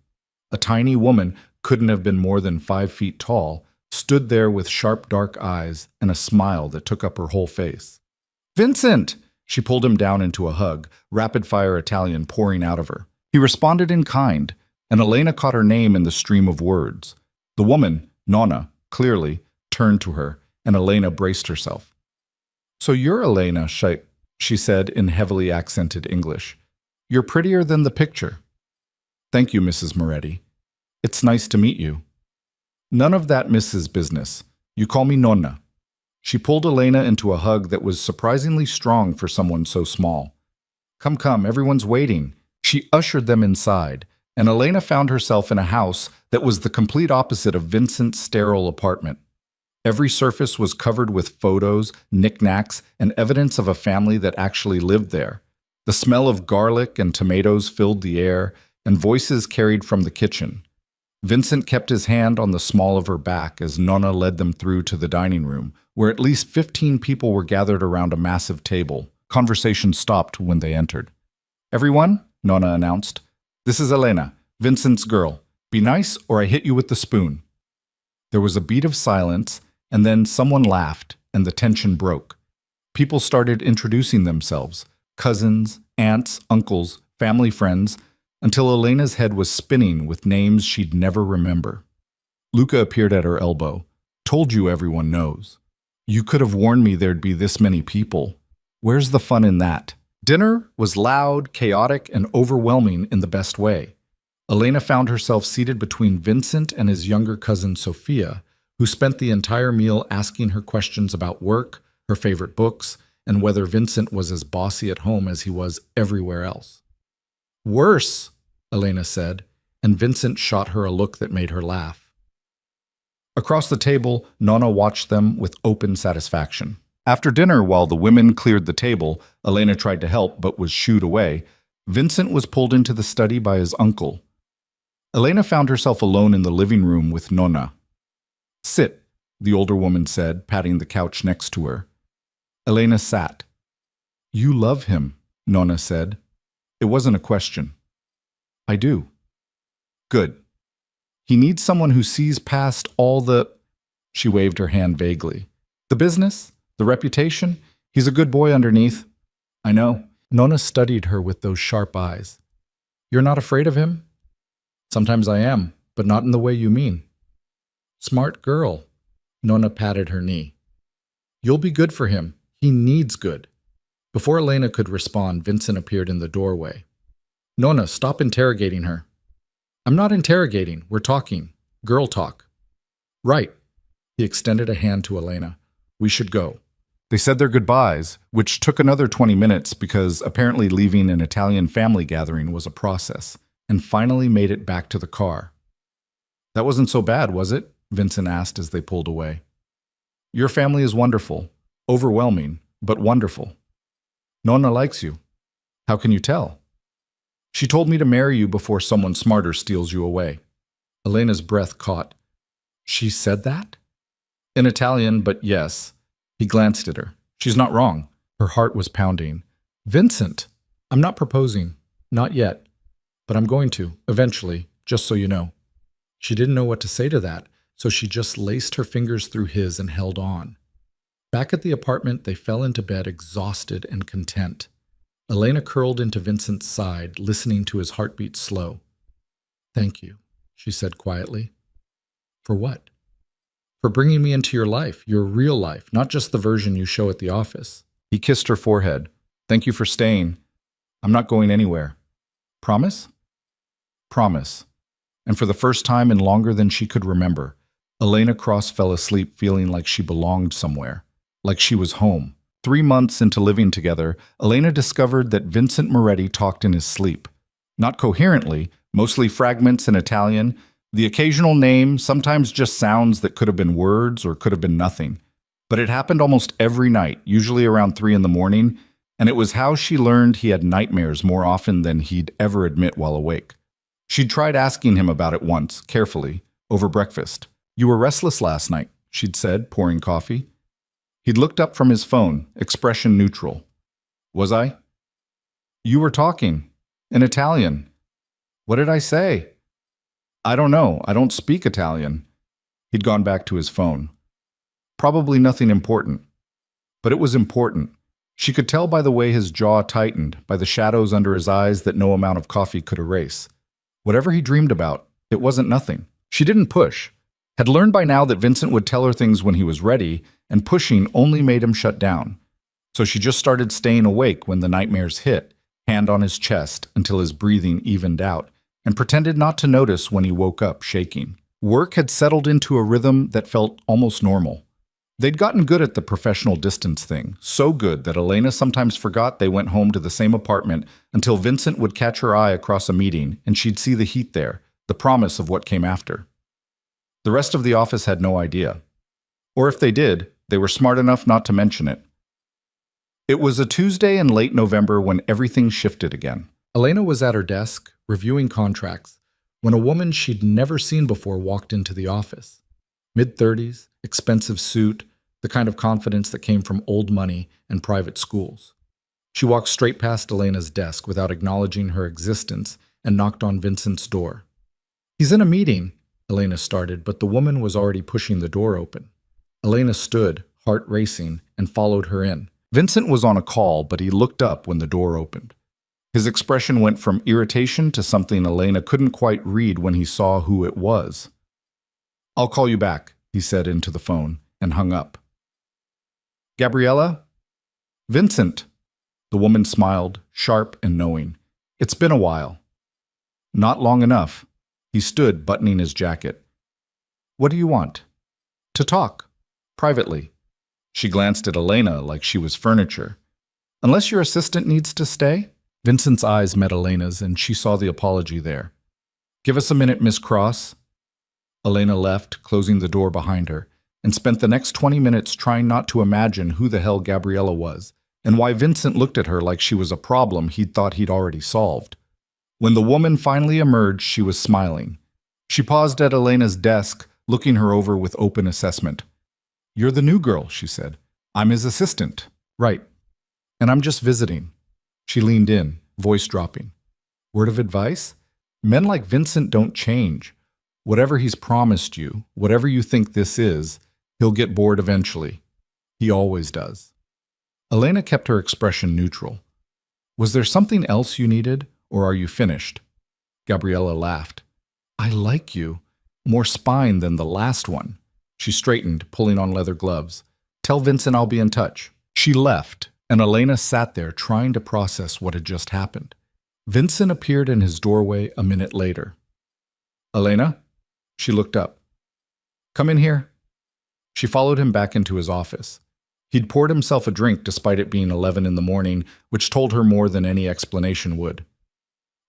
A tiny woman, couldn't have been more than 5 feet tall, stood there with sharp dark eyes and a smile that took up her whole face. Vincent! She pulled him down into a hug, rapid-fire Italian pouring out of her. He responded in kind, and Elena caught her name in the stream of words. The woman, Nonna, clearly, turned to her, and Elena braced herself. So you're Elena, she said in heavily accented English. You're prettier than the picture. Thank you, Mrs. Moretti. It's nice to meet you. None of that Mrs. business. You call me Nonna. She pulled Elena into a hug that was surprisingly strong for someone so small. Come, everyone's waiting. She ushered them inside, and Elena found herself in a house that was the complete opposite of Vincent's sterile apartment. Every surface was covered with photos, knickknacks, and evidence of a family that actually lived there. The smell of garlic and tomatoes filled the air, and voices carried from the kitchen. Vincent kept his hand on the small of her back as Nonna led them through to the dining room, where at least 15 people were gathered around a massive table. Conversation stopped when they entered. "Everyone," Nonna announced, "this is Elena, Vincent's girl. Be nice or I hit you with the spoon." There was a beat of silence, and then someone laughed, and the tension broke. People started introducing themselves, cousins, aunts, uncles, family friends, until Elena's head was spinning with names she'd never remember. Luca appeared at her elbow. "Told you everyone knows. You could have warned me there'd be this many people. Where's the fun in that?" Dinner was loud, chaotic, and overwhelming in the best way. Elena found herself seated between Vincent and his younger cousin Sophia, who spent the entire meal asking her questions about work, her favorite books, and whether Vincent was as bossy at home as he was everywhere else. "Worse," Elena said, and Vincent shot her a look that made her laugh. Across the table, Nonna watched them with open satisfaction. After dinner, while the women cleared the table, Elena tried to help but was shooed away. Vincent was pulled into the study by his uncle. Elena found herself alone in the living room with Nonna. "Sit," the older woman said, patting the couch next to her. Elena sat. "You love him," Nonna said. It wasn't a question. "I do." "Good. He needs someone who sees past all the—" She waved her hand vaguely. "The business? The reputation? He's a good boy underneath." "I know." Nonna studied her with those sharp eyes. "You're not afraid of him?" "Sometimes I am, but not in the way you mean." "Smart girl." Nonna patted her knee. "You'll be good for him. He needs good." Before Elena could respond, Vincent appeared in the doorway. "Nonna, stop interrogating her." "I'm not interrogating. We're talking. Girl talk." "Right." He extended a hand to Elena. "We should go." They said their goodbyes, which took another 20 minutes because apparently leaving an Italian family gathering was a process, and finally made it back to the car. "That wasn't so bad, was it?" Vincent asked as they pulled away. "Your family is wonderful. Overwhelming, but wonderful. Nonna likes you. How can you tell?" "She told me to marry you before someone smarter steals you away." Elena's breath caught. "She said that?" In Italian, but yes. He glanced at her. "She's not wrong." Her heart was pounding. "Vincent, I'm not proposing. Not yet. But I'm going to, eventually, just so you know." She didn't know what to say to that, so she just laced her fingers through his and held on. Back at the apartment, they fell into bed exhausted and content. Elena curled into Vincent's side, listening to his heartbeat slow. "Thank you," she said quietly. "For what?" "For bringing me into your life, your real life, not just the version you show at the office." He kissed her forehead. "Thank you for staying. I'm not going anywhere." "Promise?" "Promise." And for the first time in longer than she could remember, Elena Cross fell asleep feeling like she belonged somewhere, like she was home. 3 months into living together, Elena discovered that Vincent Moretti talked in his sleep. Not coherently, mostly fragments in Italian, the occasional name, sometimes just sounds that could have been words or could have been nothing. But it happened almost every night, usually around 3 in the morning, and it was how she learned he had nightmares more often than he'd ever admit while awake. She'd tried asking him about it once, carefully, over breakfast. "You were restless last night," she'd said, pouring coffee. He'd looked up from his phone, expression neutral. "Was I?" "You were talking. In Italian." "What did I say?" "I don't know. I don't speak Italian." He'd gone back to his phone. Probably nothing important. But it was important. She could tell by the way his jaw tightened, by the shadows under his eyes that no amount of coffee could erase. Whatever he dreamed about, it wasn't nothing. She didn't push. Had learned by now that Vincent would tell her things when he was ready, and pushing only made him shut down. So she just started staying awake when the nightmares hit, hand on his chest until his breathing evened out, and pretended not to notice when he woke up shaking. Work had settled into a rhythm that felt almost normal. They'd gotten good at the professional distance thing, so good that Elena sometimes forgot they went home to the same apartment until Vincent would catch her eye across a meeting and she'd see the heat there, the promise of what came after. The rest of the office had no idea. Or if they did, they were smart enough not to mention it. It was a Tuesday in late November when everything shifted again. Elena was at her desk, reviewing contracts, when a woman she'd never seen before walked into the office. Mid-30s, expensive suit, the kind of confidence that came from old money and private schools. She walked straight past Elena's desk without acknowledging her existence and knocked on Vincent's door. "He's in a meeting," Elena started, but the woman was already pushing the door open. Elena stood, heart racing, and followed her in. Vincent was on a call, but he looked up when the door opened. His expression went from irritation to something Elena couldn't quite read when he saw who it was. "I'll call you back," he said into the phone, and hung up. "Gabriella?" "Vincent." The woman smiled, sharp and knowing. "It's been a while." "Not long enough." He stood, buttoning his jacket. "What do you want?" "To talk. Privately." She glanced at Elena like she was furniture. "Unless your assistant needs to stay?" Vincent's eyes met Elena's, and she saw the apology there. "Give us a minute, Miss Cross." Elena left, closing the door behind her, and spent the next 20 minutes trying not to imagine who the hell Gabriella was, and why Vincent looked at her like she was a problem he'd thought he'd already solved. When the woman finally emerged, she was smiling. She paused at Elena's desk, looking her over with open assessment. "You're the new girl," she said. "I'm his assistant." "Right. And I'm just visiting." She leaned in, voice dropping. "Word of advice? Men like Vincent don't change. Whatever he's promised you, whatever you think this is, he'll get bored eventually. He always does." Elena kept her expression neutral. "Was there something else you needed, or are you finished?" Gabriella laughed. "I like you. More spine than the last one." She straightened, pulling on leather gloves. "Tell Vincent I'll be in touch." She left, and Elena sat there trying to process what had just happened. Vincent appeared in his doorway a minute later. "Elena?" She looked up. "Come in here." She followed him back into his office. He'd poured himself a drink despite it being 11 in the morning, which told her more than any explanation would.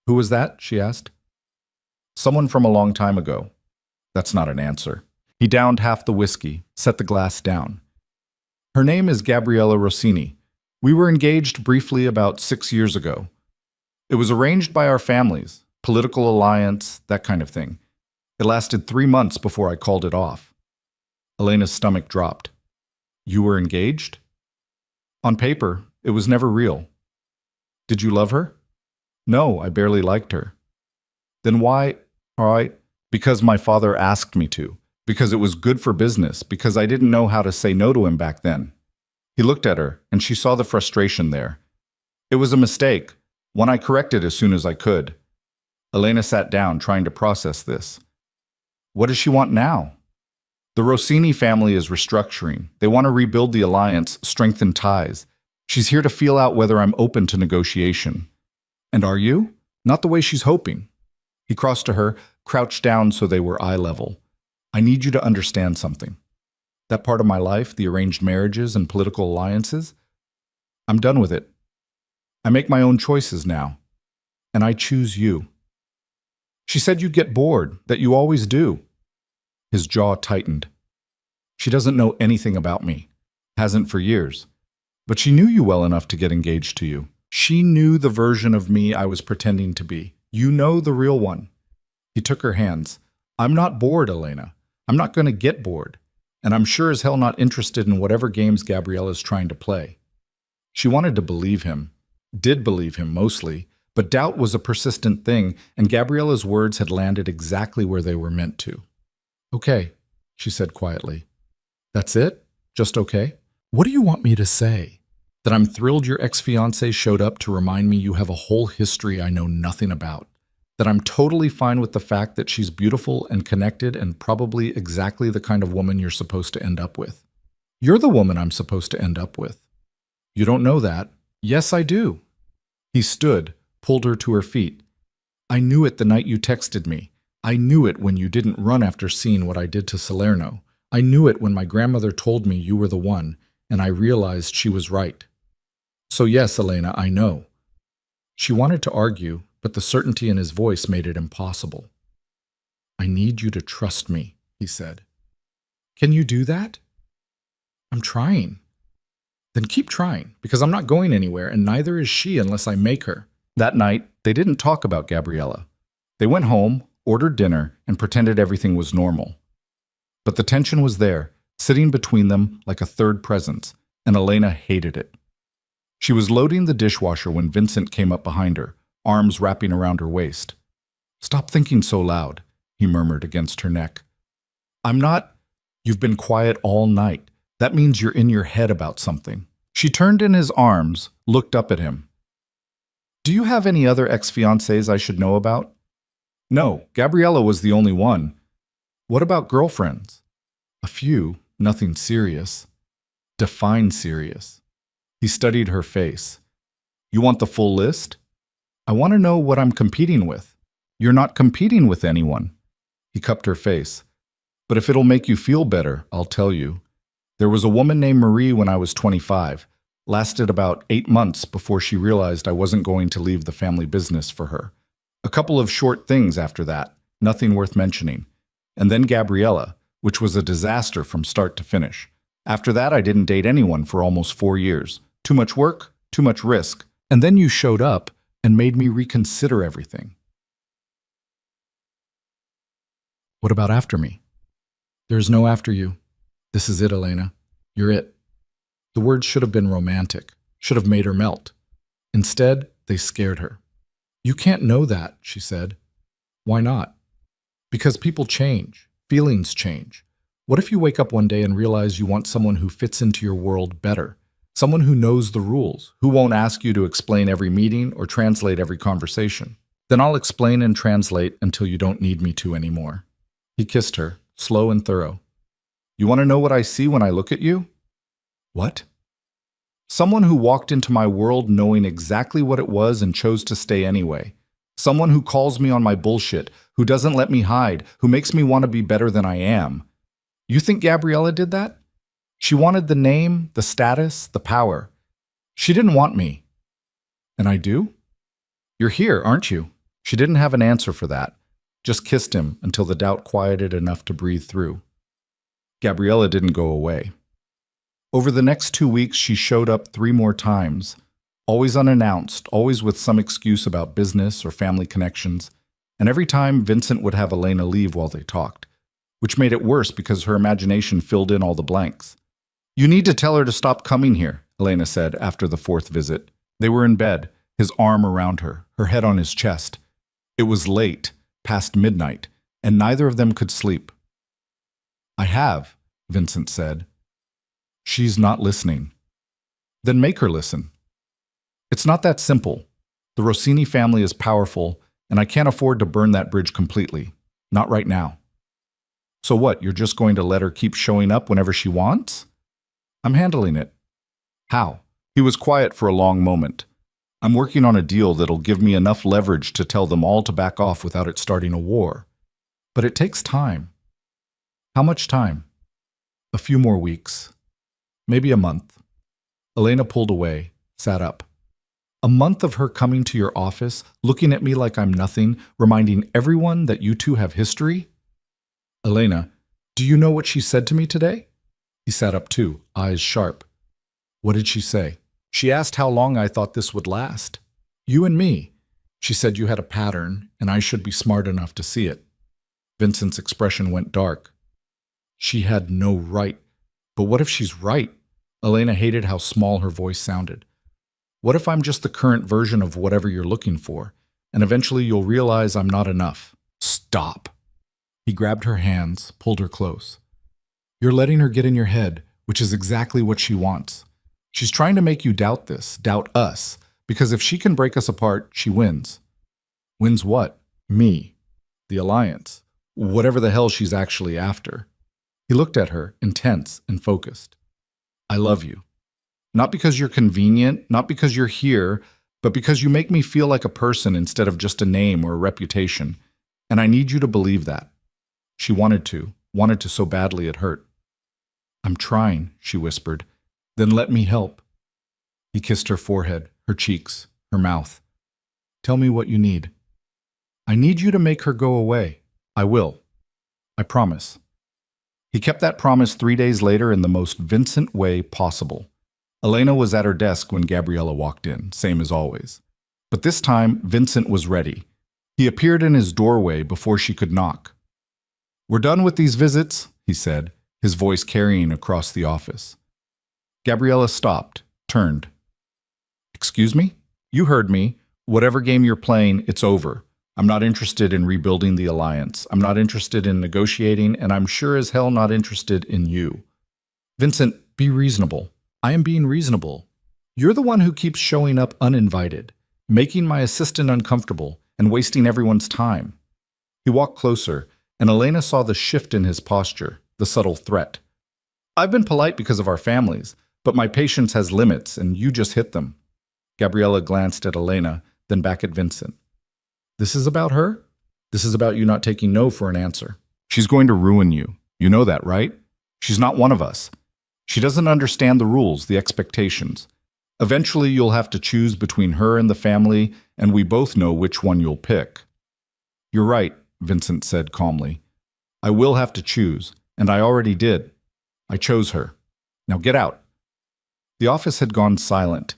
"Who was that?" she asked. "Someone from a long time ago." That's not an answer. He downed half the whiskey, set the glass down. "Her name is Gabriella Rossini. We were engaged briefly about 6 years ago. It was arranged by our families, political alliance, that kind of thing. It lasted 3 months before I called it off." Elena's stomach dropped. "You were engaged?" "On paper, it was never real." "Did you love her?" "No, I barely liked her." "Then why? All right, because my father asked me to. Because it was good for business, because I didn't know how to say no to him back then." He looked at her, and she saw the frustration there. "It was a mistake, one I corrected as soon as I could." Elena sat down, trying to process this. "What does she want now?" "The Rossini family is restructuring. They want to rebuild the alliance, strengthen ties. She's here to feel out whether I'm open to negotiation." "And are you?" "Not the way she's hoping." He crossed to her, crouched down so they were eye level. "I need you to understand something. That part of my life, the arranged marriages and political alliances, I'm done with it. I make my own choices now. And I choose you." "She said you'd get bored, that you always do." His jaw tightened. "She doesn't know anything about me. Hasn't for years. But she knew you well enough to get engaged to you. She knew the version of me I was pretending to be. You know the real one." He took her hands. "I'm not bored, Elena. I'm not going to get bored. And I'm sure as hell not interested in whatever games Gabriella's trying to play." She wanted to believe him. Did believe him, mostly. But doubt was a persistent thing, and Gabriella's words had landed exactly where they were meant to. "Okay," she said quietly. "That's it? Just okay? What do you want me to say? That I'm thrilled your ex-fiancé showed up to remind me you have a whole history I know nothing about? That I'm totally fine with the fact that she's beautiful and connected and probably exactly the kind of woman you're supposed to end up with? You're the woman I'm supposed to end up with." "You don't know that." "Yes, I do." He stood, pulled her to her feet. "I knew it the night you texted me. I knew it when you didn't run after seeing what I did to Salerno. I knew it when my grandmother told me you were the one, and I realized she was right. So yes, Elena, I know." She wanted to argue, but the certainty in his voice made it impossible. "I need you to trust me," he said. "Can you do that?" "I'm trying." Then keep trying, because I'm not going anywhere, and neither is she unless I make her. That night, they didn't talk about Gabriella. They went home, ordered dinner, and pretended everything was normal. But the tension was there, sitting between them like a third presence, and Elena hated it. She was loading the dishwasher when Vincent came up behind her, arms wrapping around her waist. "Stop thinking so loud," he murmured against her neck. "I'm not—" "You've been quiet all night. That means you're in your head about something." She turned in his arms, looked up at him. "Do you have any other ex-fiancés I should know about?" "No, Gabriella was the only one." "What about girlfriends?" "A few, nothing serious." "Define serious." He studied her face. "You want the full list?" "I want to know what I'm competing with." "You're not competing with anyone." He cupped her face. "But if it'll make you feel better, I'll tell you. There was a woman named Marie when I was 25. Lasted about 8 months before she realized I wasn't going to leave the family business for her. A couple of short things after that, nothing worth mentioning. And then Gabriella, which was a disaster from start to finish. After that, I didn't date anyone for almost 4 years. Too much work, too much risk. And then you showed up and made me reconsider everything." "What about after me?" "There's no after you. This is it, Elena. You're it." The words should have been romantic, should have made her melt. Instead, they scared her. "You can't know that," she said. "Why not?" "Because people change. Feelings change. What if you wake up one day and realize you want someone who fits into your world better? Someone who knows the rules, who won't ask you to explain every meeting or translate every conversation. Then I'll explain and translate until you don't need me to anymore." He kissed her, slow and thorough. "You want to know what I see when I look at you?" "What?" "Someone who walked into my world knowing exactly what it was and chose to stay anyway. Someone who calls me on my bullshit, who doesn't let me hide, who makes me want to be better than I am. You think Gabriella did that? She wanted the name, the status, the power. She didn't want me. And I do? You're here, aren't you?" She didn't have an answer for that, just kissed him until the doubt quieted enough to breathe through. Gabriella didn't go away. Over the next 2 weeks, she showed up 3 more times, always unannounced, always with some excuse about business or family connections, and every time Vincent would have Elena leave while they talked, which made it worse because her imagination filled in all the blanks. "You need to tell her to stop coming here," Elena said after the 4th visit. They were in bed, his arm around her head on his chest. It was late, past midnight, and neither of them could sleep. "I have," Vincent said. "She's not listening." "Then make her listen." "It's not that simple. The Rossini family is powerful, and I can't afford to burn that bridge completely. Not right now." "So what, you're just going to let her keep showing up whenever she wants?" "I'm handling it." "How?" He was quiet for a long moment. "I'm working on a deal that'll give me enough leverage to tell them all to back off without it starting a war. But it takes time." "How much time?" "A few more weeks. Maybe a month." Elena pulled away, sat up. "A month of her coming to your office, looking at me like I'm nothing, reminding everyone that you two have history?" "Elena, do you know what she said to me today?" He sat up too, eyes sharp. "What did she say?" "She asked how long I thought this would last. You and me. She said you had a pattern, and I should be smart enough to see it." Vincent's expression went dark. "She had no right. But what if she's right?" Elena hated how small her voice sounded. "What if I'm just the current version of whatever you're looking for, and eventually you'll realize I'm not enough?" "Stop." He grabbed her hands, pulled her close. "You're letting her get in your head, which is exactly what she wants. She's trying to make you doubt this, doubt us, because if she can break us apart, she wins." "Wins what?" "Me. The alliance. Whatever the hell she's actually after." He looked at her, intense and focused. "I love you. Not because you're convenient, not because you're here, but because you make me feel like a person instead of just a name or a reputation. And I need you to believe that." She wanted to so badly it hurt. "I'm trying," she whispered. "Then let me help." He kissed her forehead, her cheeks, her mouth. "Tell me what you need." "I need you to make her go away." "I will. I promise." He kept that promise 3 days later in the most Vincent way possible. Elena was at her desk when Gabriella walked in, same as always. But this time, Vincent was ready. He appeared in his doorway before she could knock. "We're done with these visits," he said, his voice carrying across the office. Gabriella stopped, turned. "Excuse me? You heard me. Whatever game you're playing, it's over. I'm not interested in rebuilding the alliance. I'm not interested in negotiating, and I'm sure as hell not interested in you." "Vincent, be reasonable." "I am being reasonable. You're the one who keeps showing up uninvited, making my assistant uncomfortable, and wasting everyone's time." He walked closer, and Elena saw the shift in his posture, the subtle threat. "I've been polite because of our families, but my patience has limits, and you just hit them." Gabriella glanced at Elena, then back at Vincent. "This is about her? This is about you not taking no for an answer. She's going to ruin you. You know that, right? She's not one of us. She doesn't understand the rules, the expectations. Eventually, you'll have to choose between her and the family, and we both know which one you'll pick." "You're right," Vincent said calmly. "I will have to choose, and I already did. I chose her. Now get out." The office had gone silent.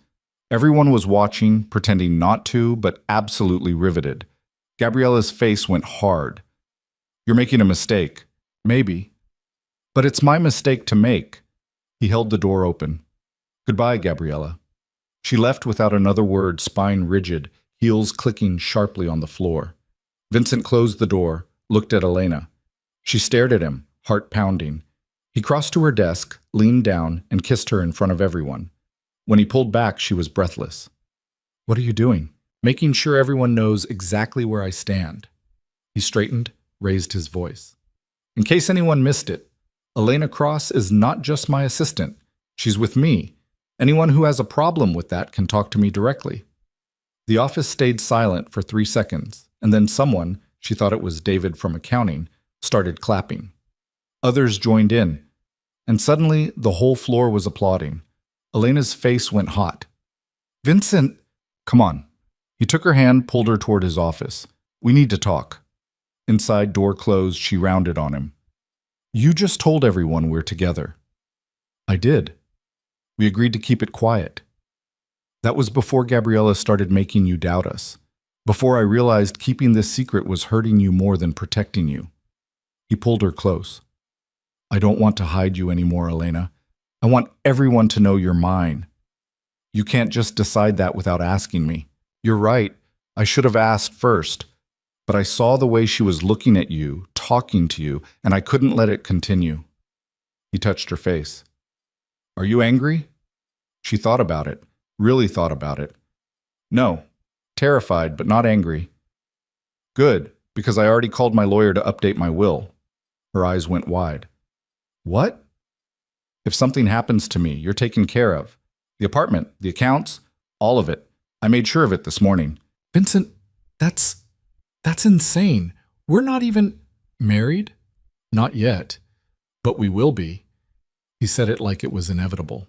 Everyone was watching, pretending not to, but absolutely riveted. Gabriella's face went hard. "You're making a mistake." "Maybe. But it's my mistake to make." He held the door open. "Goodbye, Gabriella." She left without another word, spine rigid, heels clicking sharply on the floor. Vincent closed the door, looked at Elena. She stared at him, heart pounding. He crossed to her desk, leaned down, and kissed her in front of everyone. When he pulled back, she was breathless. "What are you doing?" "Making sure everyone knows exactly where I stand." He straightened, raised his voice. "In case anyone missed it, Elena Cross is not just my assistant. She's with me. Anyone who has a problem with that can talk to me directly." The office stayed silent for 3 seconds, and then someone, she thought it was David from accounting, started clapping. Others joined in, and suddenly the whole floor was applauding. Elena's face went hot. "Vincent, come on." He took her hand, pulled her toward his office. "We need to talk." Inside, door closed, she rounded on him. "You just told everyone we're together." "I did. We agreed to keep it quiet." "That was before Gabriella started making you doubt us. Before I realized keeping this secret was hurting you more than protecting you." He pulled her close. "I don't want to hide you anymore, Elena. I want everyone to know you're mine. You can't just decide that without asking me. You're right. I should have asked first. But I saw the way she was looking at you, talking to you, and I couldn't let it continue." He touched her face. "Are you angry?" She thought about it, really thought about it. "No. Terrified, but not angry." "Good, because I already called my lawyer to update my will." Her eyes went wide. "What?" "If something happens to me, you're taken care of. The apartment, the accounts, all of it. I made sure of it this morning." "Vincent, that's insane. We're not even married?" "Not yet, but we will be." He said it like it was inevitable.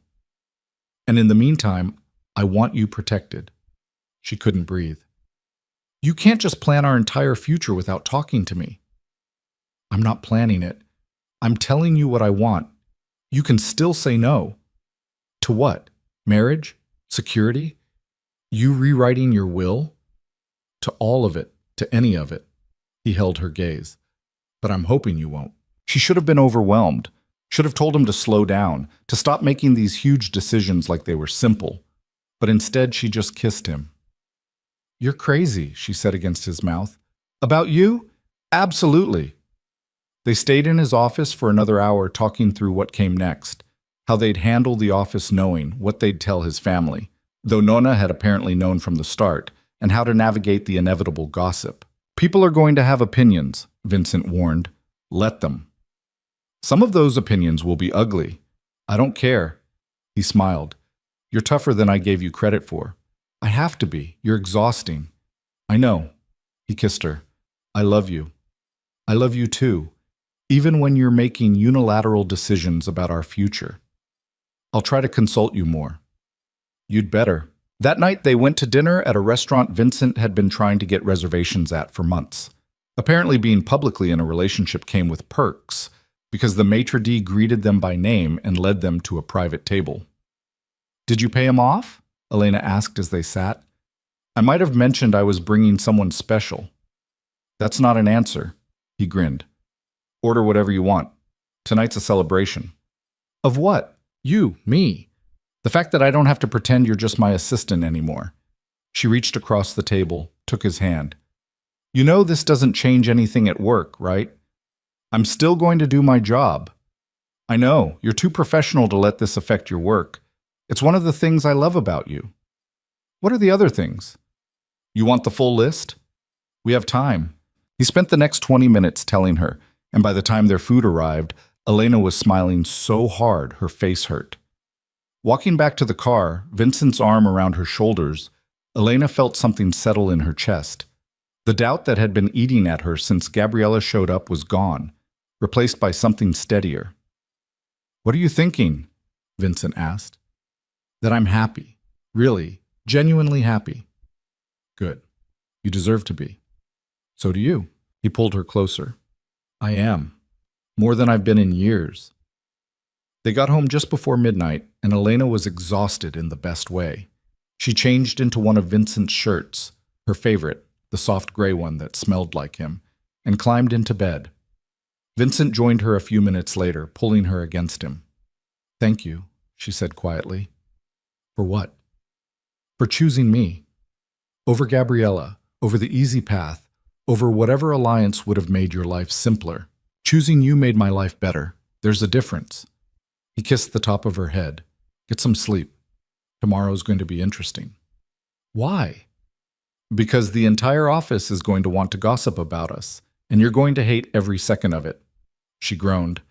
"And in the meantime, I want you protected." She couldn't breathe. "You can't just plan our entire future without talking to me." "I'm not planning it. I'm telling you what I want. You can still say no." "To what? Marriage? Security? You rewriting your will?" "To all of it. To any of it." He held her gaze. "But I'm hoping you won't." She should have been overwhelmed. Should have told him to slow down, to stop making these huge decisions like they were simple. But instead, she just kissed him. "You're crazy," she said against his mouth. "About you? Absolutely." They stayed in his office for another hour talking through what came next, how they'd handle the office knowing, what they'd tell his family, though Nona had apparently known from the start, and how to navigate the inevitable gossip. "People are going to have opinions," Vincent warned. "Let them. Some of those opinions will be ugly. I don't care." He smiled. "You're tougher than I gave you credit for." "I have to be. You're exhausting." "I know." He kissed her. "I love you. I love you too, even when you're making unilateral decisions about our future. I'll try to consult you more." "You'd better." That night, they went to dinner at a restaurant Vincent had been trying to get reservations at for months. Apparently, being publicly in a relationship came with perks, because the maitre d' greeted them by name and led them to a private table. Did you pay him off? Elena asked as they sat. I might have mentioned I was bringing someone special. That's not an answer, he grinned. Order whatever you want. Tonight's a celebration. Of what? You, me. The fact that I don't have to pretend you're just my assistant anymore. She reached across the table, took his hand. You know this doesn't change anything at work, right? I'm still going to do my job. I know, you're too professional to let this affect your work. It's one of the things I love about you. What are the other things? You want the full list? We have time. He spent the next 20 minutes telling her, and by the time their food arrived, Elena was smiling so hard her face hurt. Walking back to the car, Vincent's arm around her shoulders, Elena felt something settle in her chest. The doubt that had been eating at her since Gabriella showed up was gone, replaced by something steadier. What are you thinking? Vincent asked. That I'm happy. Really, genuinely happy. Good. You deserve to be. So do you. He pulled her closer. I am. More than I've been in years. They got home just before midnight, and Elena was exhausted in the best way. She changed into one of Vincent's shirts, her favorite, the soft gray one that smelled like him, and climbed into bed. Vincent joined her a few minutes later, pulling her against him. Thank you, she said quietly. For what? For choosing me. Over Gabriella, over the easy path, over whatever alliance would have made your life simpler. Choosing you made my life better. There's a difference. He kissed the top of her head. Get some sleep. Tomorrow's going to be interesting. Why? Because the entire office is going to want to gossip about us, and you're going to hate every second of it. She groaned.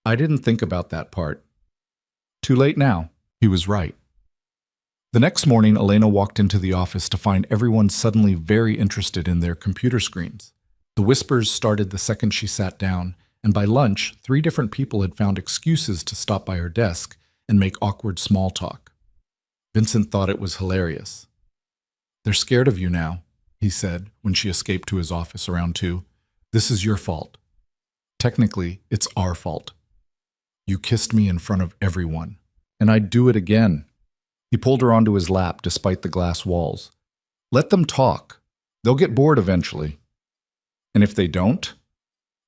I didn't think about that part. Too late now. He was right. The next morning, Elena walked into the office to find everyone suddenly very interested in their computer screens. The whispers started the second she sat down, and by lunch, 3 different people had found excuses to stop by her desk and make awkward small talk. Vincent thought it was hilarious. They're scared of you now, he said when she escaped to his office around 2. This is your fault. Technically, it's our fault. You kissed me in front of everyone, and I'd do it again. He pulled her onto his lap despite the glass walls. Let them talk. They'll get bored eventually. And if they don't,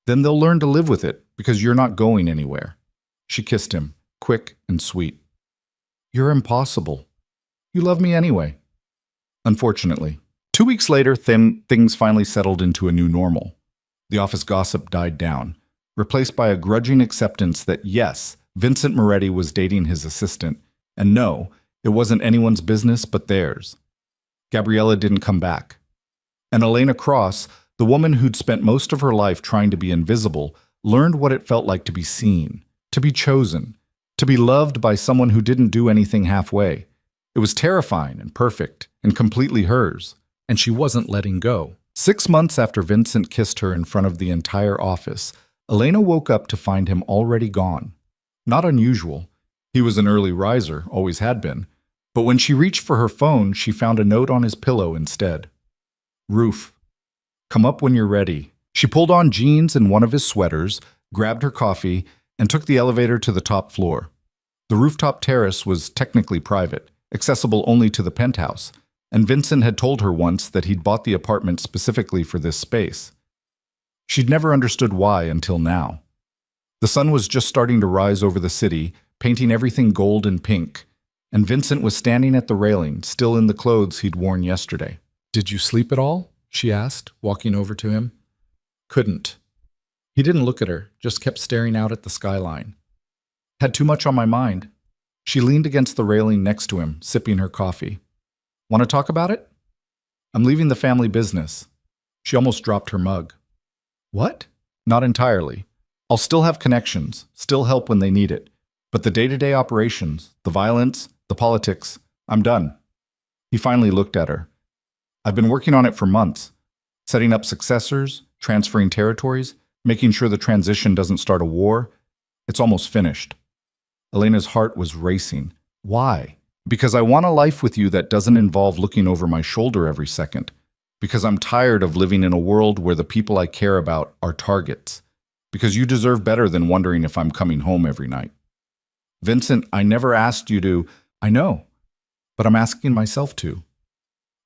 then they'll learn to live with it because you're not going anywhere. She kissed him, quick and sweet. You're impossible. You love me anyway. Unfortunately. 2 weeks later, things finally settled into a new normal. The office gossip died down, replaced by a grudging acceptance that yes, Vincent Moretti was dating his assistant, and no, it wasn't anyone's business but theirs. Gabriella didn't come back. And Elena Cross, the woman who'd spent most of her life trying to be invisible, learned what it felt like to be seen, to be chosen, to be loved by someone who didn't do anything halfway. It was terrifying and perfect and completely hers, and she wasn't letting go. 6 months after Vincent kissed her in front of the entire office, Elena woke up to find him already gone. Not unusual. He was an early riser, always had been. But when she reached for her phone, she found a note on his pillow instead. Roof. Come up when you're ready. She pulled on jeans and one of his sweaters, grabbed her coffee, and took the elevator to the top floor. The rooftop terrace was technically private, accessible only to the penthouse, and Vincent had told her once that he'd bought the apartment specifically for this space. She'd never understood why until now. The sun was just starting to rise over the city, painting everything gold and pink, and Vincent was standing at the railing, still in the clothes he'd worn yesterday. Did you sleep at all? She asked, walking over to him. Couldn't. He didn't look at her, just kept staring out at the skyline. Had too much on my mind. She leaned against the railing next to him, sipping her coffee. Want to talk about it? I'm leaving the family business. She almost dropped her mug. What? Not entirely. I'll still have connections, still help when they need it. But the day-to-day operations, the violence, the politics, I'm done. He finally looked at her. I've been working on it for months, setting up successors, transferring territories, making sure the transition doesn't start a war. It's almost finished. Elena's heart was racing. Why? Because I want a life with you that doesn't involve looking over my shoulder every second. Because I'm tired of living in a world where the people I care about are targets. Because you deserve better than wondering if I'm coming home every night. Vincent, I never asked you to. I know. but I'm asking myself to.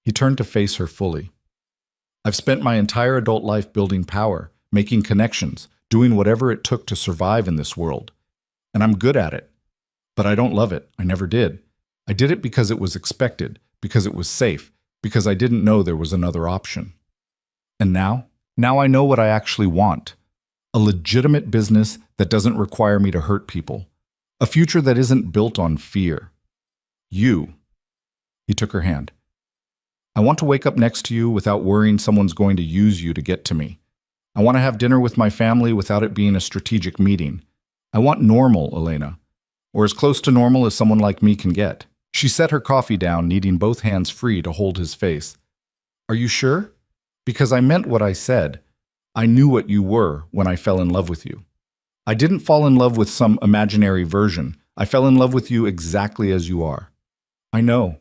He turned to face her fully. I've spent my entire adult life building power, making connections, doing whatever it took to survive in this world. And I'm good at it. But I don't love it. I never did. I did it because it was expected, because it was safe, because I didn't know there was another option. And now? Now I know what I actually want. A legitimate business that doesn't require me to hurt people. A future that isn't built on fear. You. He took her hand. I want to wake up next to you without worrying someone's going to use you to get to me. I want to have dinner with my family without it being a strategic meeting. I want normal, Elena. Or as close to normal as someone like me can get. She set her coffee down, needing both hands free to hold his face. Are you sure? Because I meant what I said. I knew what you were when I fell in love with you. I didn't fall in love with some imaginary version. I fell in love with you exactly as you are. I know,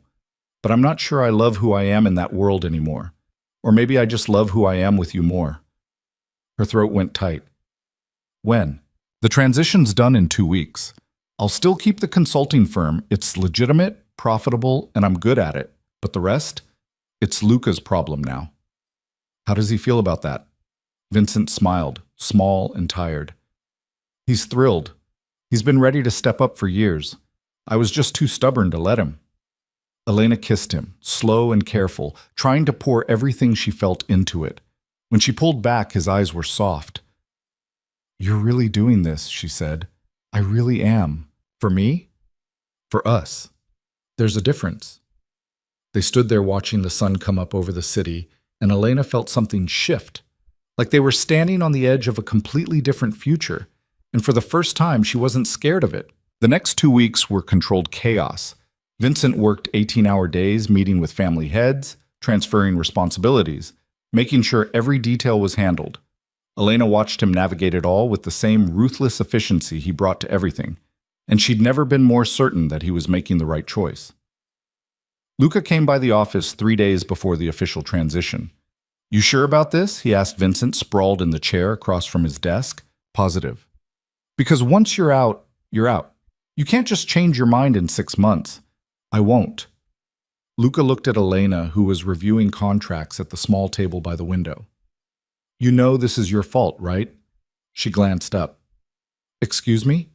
but I'm not sure I love who I am in that world anymore. Or maybe I just love who I am with you more. Her throat went tight. When? The transition's done in 2 weeks. I'll still keep the consulting firm. It's legitimate, profitable, and I'm good at it. But the rest? It's Luca's problem now. How does he feel about that? Vincent smiled, small and tired. He's thrilled. He's been ready to step up for years. I was just too stubborn to let him. Elena kissed him, slow and careful, trying to pour everything she felt into it. When she pulled back, his eyes were soft. You're really doing this, she said. I really am. For me? For us. There's a difference. They stood there watching the sun come up over the city, and Elena felt something shift, like they were standing on the edge of a completely different future, and for the first time she wasn't scared of it. The next 2 weeks were controlled chaos. Vincent worked 18-hour days meeting with family heads, transferring responsibilities, making sure every detail was handled. Elena watched him navigate it all with the same ruthless efficiency he brought to everything, and she'd never been more certain that he was making the right choice. Luca came by the office 3 days before the official transition. You sure about this? He asked Vincent, sprawled in the chair across from his desk. Positive. Because once you're out, you're out. You can't just change your mind in 6 months. I won't. Luca looked at Elena, who was reviewing contracts at the small table by the window. You know this is your fault, right? She glanced up. Excuse me?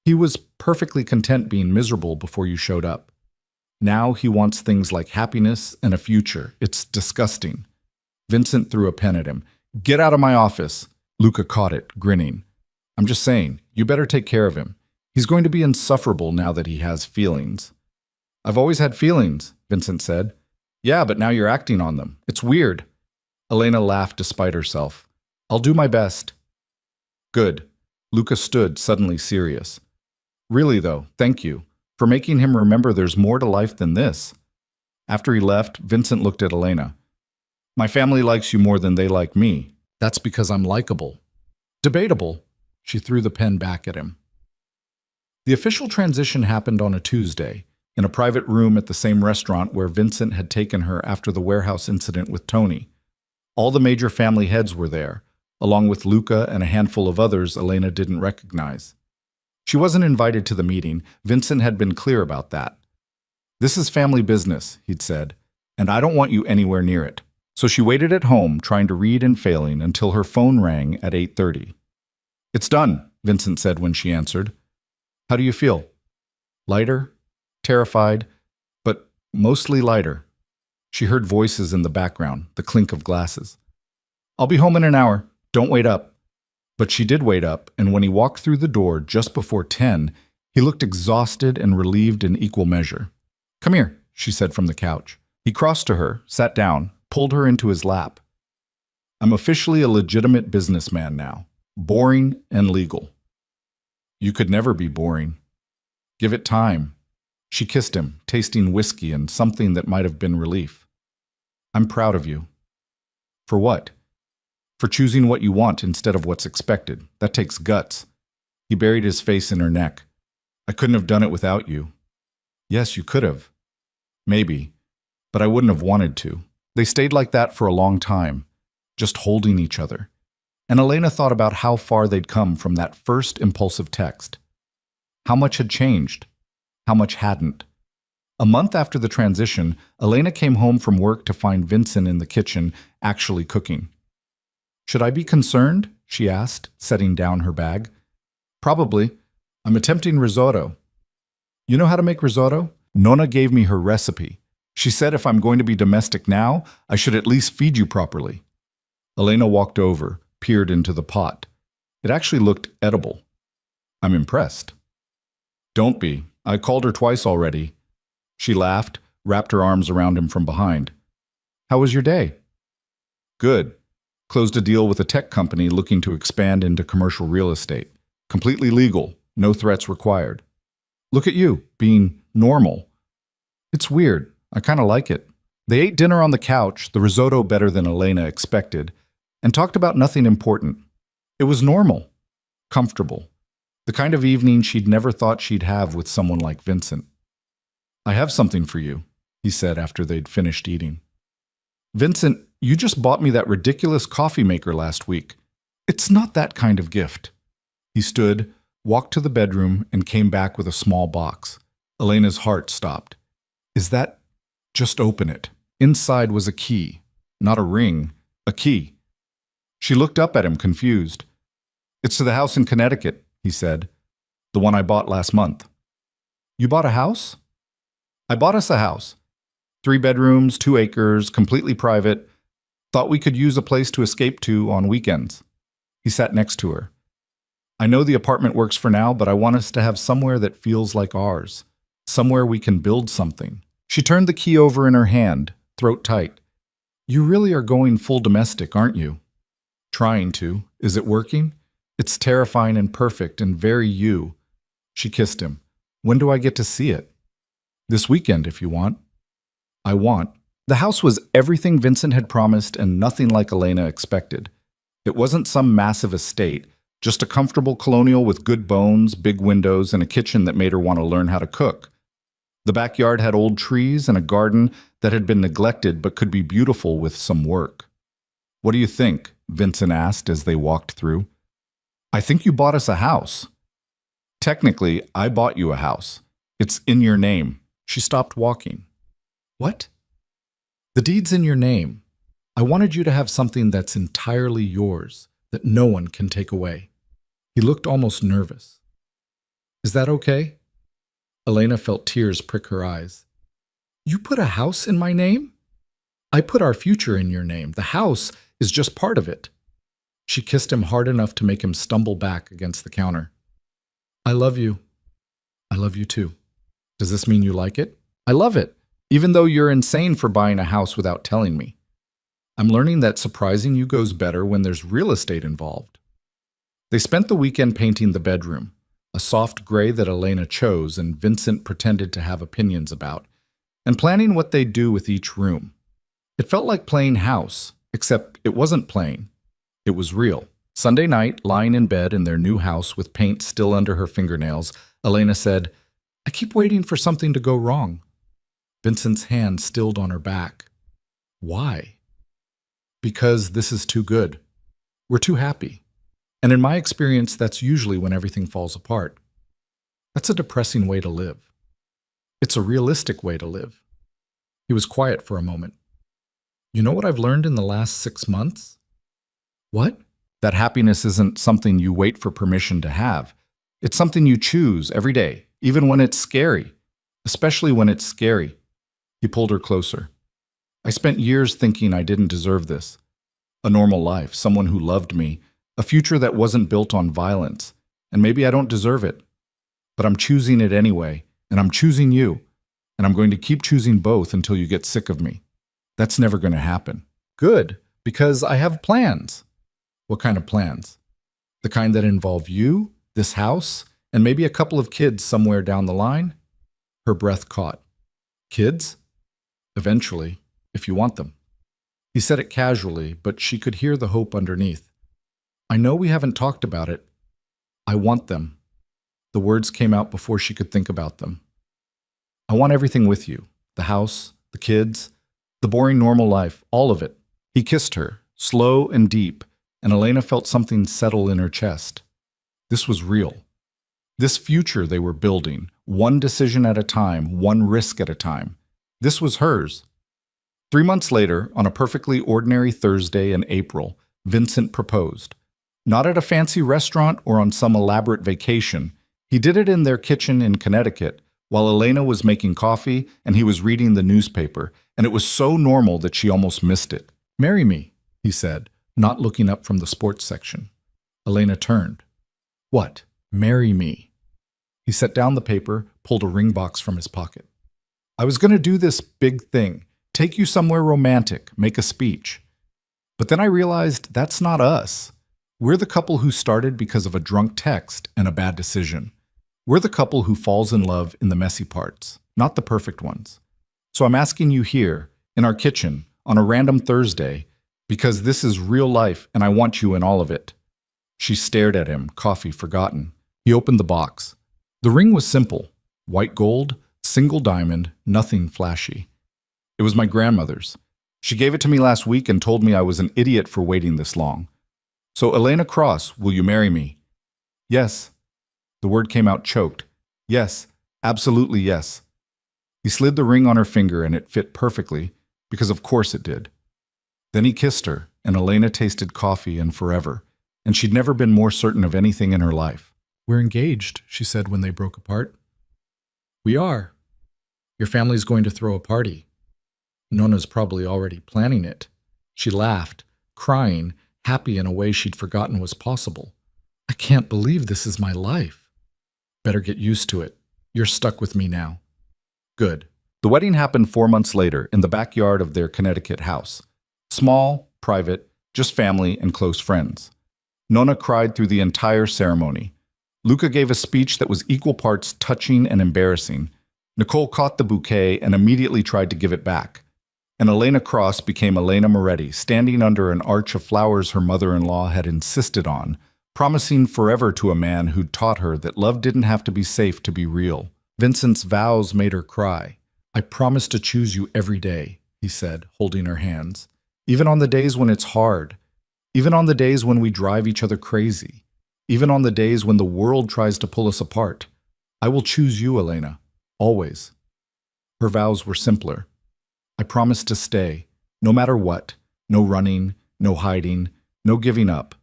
He was perfectly content being miserable before you showed up. Now he wants things like happiness and a future. It's disgusting. Vincent threw a pen at him. Get out of my office. Luca caught it, grinning. I'm just saying, you better take care of him. He's going to be insufferable now that he has feelings. I've always had feelings, Vincent said. Yeah, but now you're acting on them. It's weird. Elena laughed despite herself. I'll do my best. Good. Luca stood, suddenly serious. Really, though, thank you, for making him remember there's more to life than this. After he left, Vincent looked at Elena. My family likes you more than they like me. That's because I'm likable. Debatable. She threw the pen back at him. The official transition happened on a Tuesday, in a private room at the same restaurant where Vincent had taken her after the warehouse incident with Tony. All the major family heads were there, along with Luca and a handful of others Elena didn't recognize. She wasn't invited to the meeting. Vincent had been clear about that. This is family business, he'd said, and I don't want you anywhere near it. So she waited at home, trying to read and failing, until her phone rang at 8:30. It's done, Vincent said when she answered. How do you feel? Lighter? Terrified? But mostly lighter. She heard voices in the background, the clink of glasses. I'll be home in an hour. Don't wait up. But she did wait up, and when he walked through the door just before 10, he looked exhausted and relieved in equal measure. Come here, she said from the couch. He crossed to her, sat down, pulled her into his lap. I'm officially a legitimate businessman now. Boring and legal. You could never be boring. Give it time. She kissed him, tasting whiskey and something that might have been relief. I'm proud of you. For what? For choosing what you want instead of what's expected. That takes guts. He buried his face in her neck. I couldn't have done it without you. Yes, you could have. Maybe. But I wouldn't have wanted to. They stayed like that for a long time, just holding each other. And Elena thought about how far they'd come from that first impulsive text. How much had changed? How much hadn't? A month after the transition, Elena came home from work to find Vincent in the kitchen, actually cooking. "Should I be concerned?" she asked, setting down her bag. "Probably. I'm attempting risotto." "You know how to make risotto?" Nonna gave me her recipe. She said if I'm going to be domestic now, I should at least feed you properly. Elena walked over, peered into the pot. It actually looked edible. "I'm impressed." "Don't be. I called her twice already." She laughed, wrapped her arms around him from behind. "How was your day?" "Good. Closed a deal with a tech company looking to expand into commercial real estate. Completely legal, no threats required." "Look at you, being normal." "It's weird. I kind of like it." They ate dinner on the couch, the risotto better than Elena expected, and talked about nothing important. It was normal, comfortable, the kind of evening she'd never thought she'd have with someone like Vincent. "I have something for you," he said after they'd finished eating. "Vincent, you just bought me that ridiculous coffee maker last week. It's not that kind of gift." He stood, walked to the bedroom, and came back with a small box. Elena's heart stopped. "Is that—" "Just open it." Inside was a key. Not a ring, a key. She looked up at him, confused. "It's to the house in Connecticut," he said. "The one I bought last month." "You bought a house?" "I bought us a house. 3 bedrooms, 2 acres, completely private. Thought we could use a place to escape to on weekends." He sat next to her. "I know the apartment works for now, but I want us to have somewhere that feels like ours. Somewhere we can build something." She turned the key over in her hand, throat tight. "You really are going full domestic, aren't you?" "Trying to. Is it working?" "It's terrifying and perfect and very you." She kissed him. "When do I get to see it?" "This weekend, if you want." "I want." The house was everything Vincent had promised and nothing like Elena expected. It wasn't some massive estate, just a comfortable colonial with good bones, big windows, and a kitchen that made her want to learn how to cook. The backyard had old trees and a garden that had been neglected but could be beautiful with some work. "What do you think?" Vincent asked as they walked through. "I think you bought us a house." "Technically, I bought you a house. It's in your name." She stopped walking. "What?" "The deed's in your name. I wanted you to have something that's entirely yours, that no one can take away." He looked almost nervous. "Is that okay?" Elena felt tears prick her eyes. "You put a house in my name?" "I put our future in your name. The house is just part of it." She kissed him hard enough to make him stumble back against the counter. "I love you." "I love you too." "Does this mean you like it?" "I love it, even though you're insane for buying a house without telling me. I'm learning that surprising you goes better when there's real estate involved." They spent the weekend painting the bedroom, a soft gray that Elena chose and Vincent pretended to have opinions about, and planning what they'd do with each room. It felt like playing house, except it wasn't playing. It was real. Sunday night, lying in bed in their new house with paint still under her fingernails, Elena said, "I keep waiting for something to go wrong." Vincent's hand stilled on her back. "Why?" "Because this is too good. We're too happy. And in my experience, that's usually when everything falls apart. That's a depressing way to live. It's a realistic way to live." He was quiet for a moment. "You know what I've learned in the last 6 months?" "What?" "That happiness isn't something you wait for permission to have. It's something you choose every day, even when it's scary. Especially when it's scary." He pulled her closer. "I spent years thinking I didn't deserve this. A normal life, someone who loved me, a future that wasn't built on violence, and maybe I don't deserve it. But I'm choosing it anyway, and I'm choosing you, and I'm going to keep choosing both until you get sick of me. That's never going to happen." "Good, because I have plans." "What kind of plans?" "The kind that involve you, this house, and maybe a couple of kids somewhere down the line." Her breath caught. "Kids?" "Eventually, if you want them." He said it casually, but she could hear the hope underneath. "I know we haven't talked about it. I want them." The words came out before she could think about them. "I want everything with you. The house, the kids, the boring normal life, all of it." He kissed her, slow and deep, and Elena felt something settle in her chest. This was real. This future they were building one decision at a time, one risk at a time. This was hers. 3 months later, on a perfectly ordinary Thursday in April, Vincent proposed. Not at a fancy restaurant or on some elaborate vacation. He did it in their kitchen in Connecticut, while Elena was making coffee and he was reading the newspaper, and it was so normal that she almost missed it. "Marry me," he said, not looking up from the sports section. Elena turned. "What? Marry me." He set down the paper, pulled a ring box from his pocket. "I was going to do this big thing, take you somewhere romantic, make a speech. But then I realized that's not us. We're the couple who started because of a drunk text and a bad decision. We're the couple who falls in love in the messy parts, not the perfect ones. So I'm asking you here, in our kitchen, on a random Thursday, because this is real life and I want you in all of it." She stared at him, coffee forgotten. He opened the box. The ring was simple. White gold, single diamond, nothing flashy. It was my grandmother's. She gave it to me last week and told me I was an idiot for waiting this long. "So, Elena Cross, will you marry me?" "Yes." The word came out choked. "Yes, absolutely yes." He slid the ring on her finger and it fit perfectly, because of course it did. Then he kissed her, and Elena tasted coffee and forever, and she'd never been more certain of anything in her life. "We're engaged," she said when they broke apart. "We are. Your family's going to throw a party. Nona's probably already planning it." She laughed, crying, happy in a way she'd forgotten was possible. "I can't believe this is my life." "Better get used to it. You're stuck with me now." Good. The wedding happened 4 months later in the backyard of their Connecticut house. Small, private, just family and close friends. Nona cried through the entire ceremony. Luca gave a speech that was equal parts touching and embarrassing. Nicole caught the bouquet and immediately tried to give it back. And Elena Cross became Elena Moretti, standing under an arch of flowers her mother-in-law had insisted on, promising forever to a man who'd taught her that love didn't have to be safe to be real. Vincent's vows made her cry. "I promise to choose you every day," he said, holding her hands. "Even on the days when it's hard. Even on the days when we drive each other crazy. Even on the days when the world tries to pull us apart. I will choose you, Elena. Always." Her vows were simpler. "I promise to stay, no matter what. No running, no hiding, no giving up.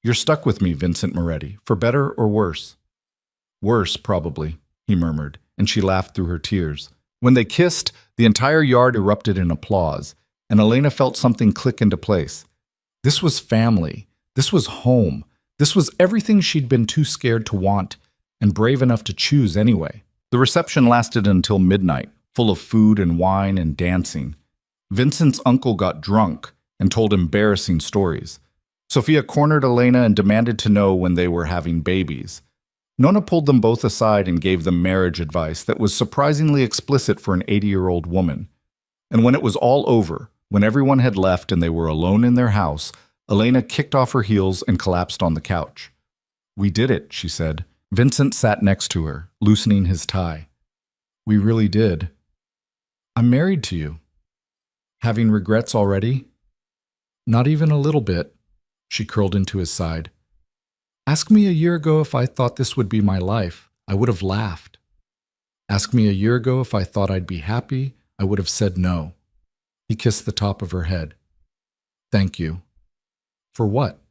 You're stuck with me, Vincent Moretti, for better or worse." "Worse, probably," he murmured, and she laughed through her tears. When they kissed, the entire yard erupted in applause, and Elena felt something click into place. This was family. This was home. This was everything she'd been too scared to want, and brave enough to choose anyway. The reception lasted until midnight, full of food and wine and dancing. Vincent's uncle got drunk and told embarrassing stories. Sophia cornered Elena and demanded to know when they were having babies. Nona pulled them both aside and gave them marriage advice that was surprisingly explicit for an 80-year-old woman. And when it was all over, when everyone had left and they were alone in their house, Elena kicked off her heels and collapsed on the couch. "We did it," she said. Vincent sat next to her, loosening his tie. "We really did. I'm married to you." "Having regrets already?" "Not even a little bit." She curled into his side. "Ask me a year ago if I thought this would be my life. I would have laughed. Ask me a year ago if I thought I'd be happy. I would have said no." He kissed the top of her head. "Thank you." "For what?"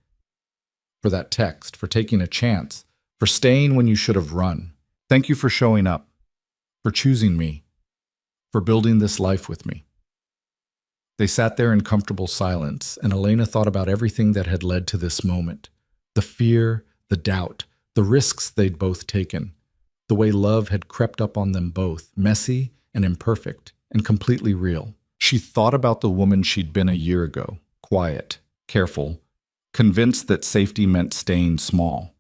"For that text, for taking a chance, for staying when you should have run. Thank you for showing up, for choosing me, for building this life with me." They sat there in comfortable silence, and Elena thought about everything that had led to this moment. The fear, the doubt, the risks they'd both taken. The way love had crept up on them both, messy and imperfect and completely real. She thought about the woman she'd been a year ago, quiet, careful, convinced that safety meant staying small.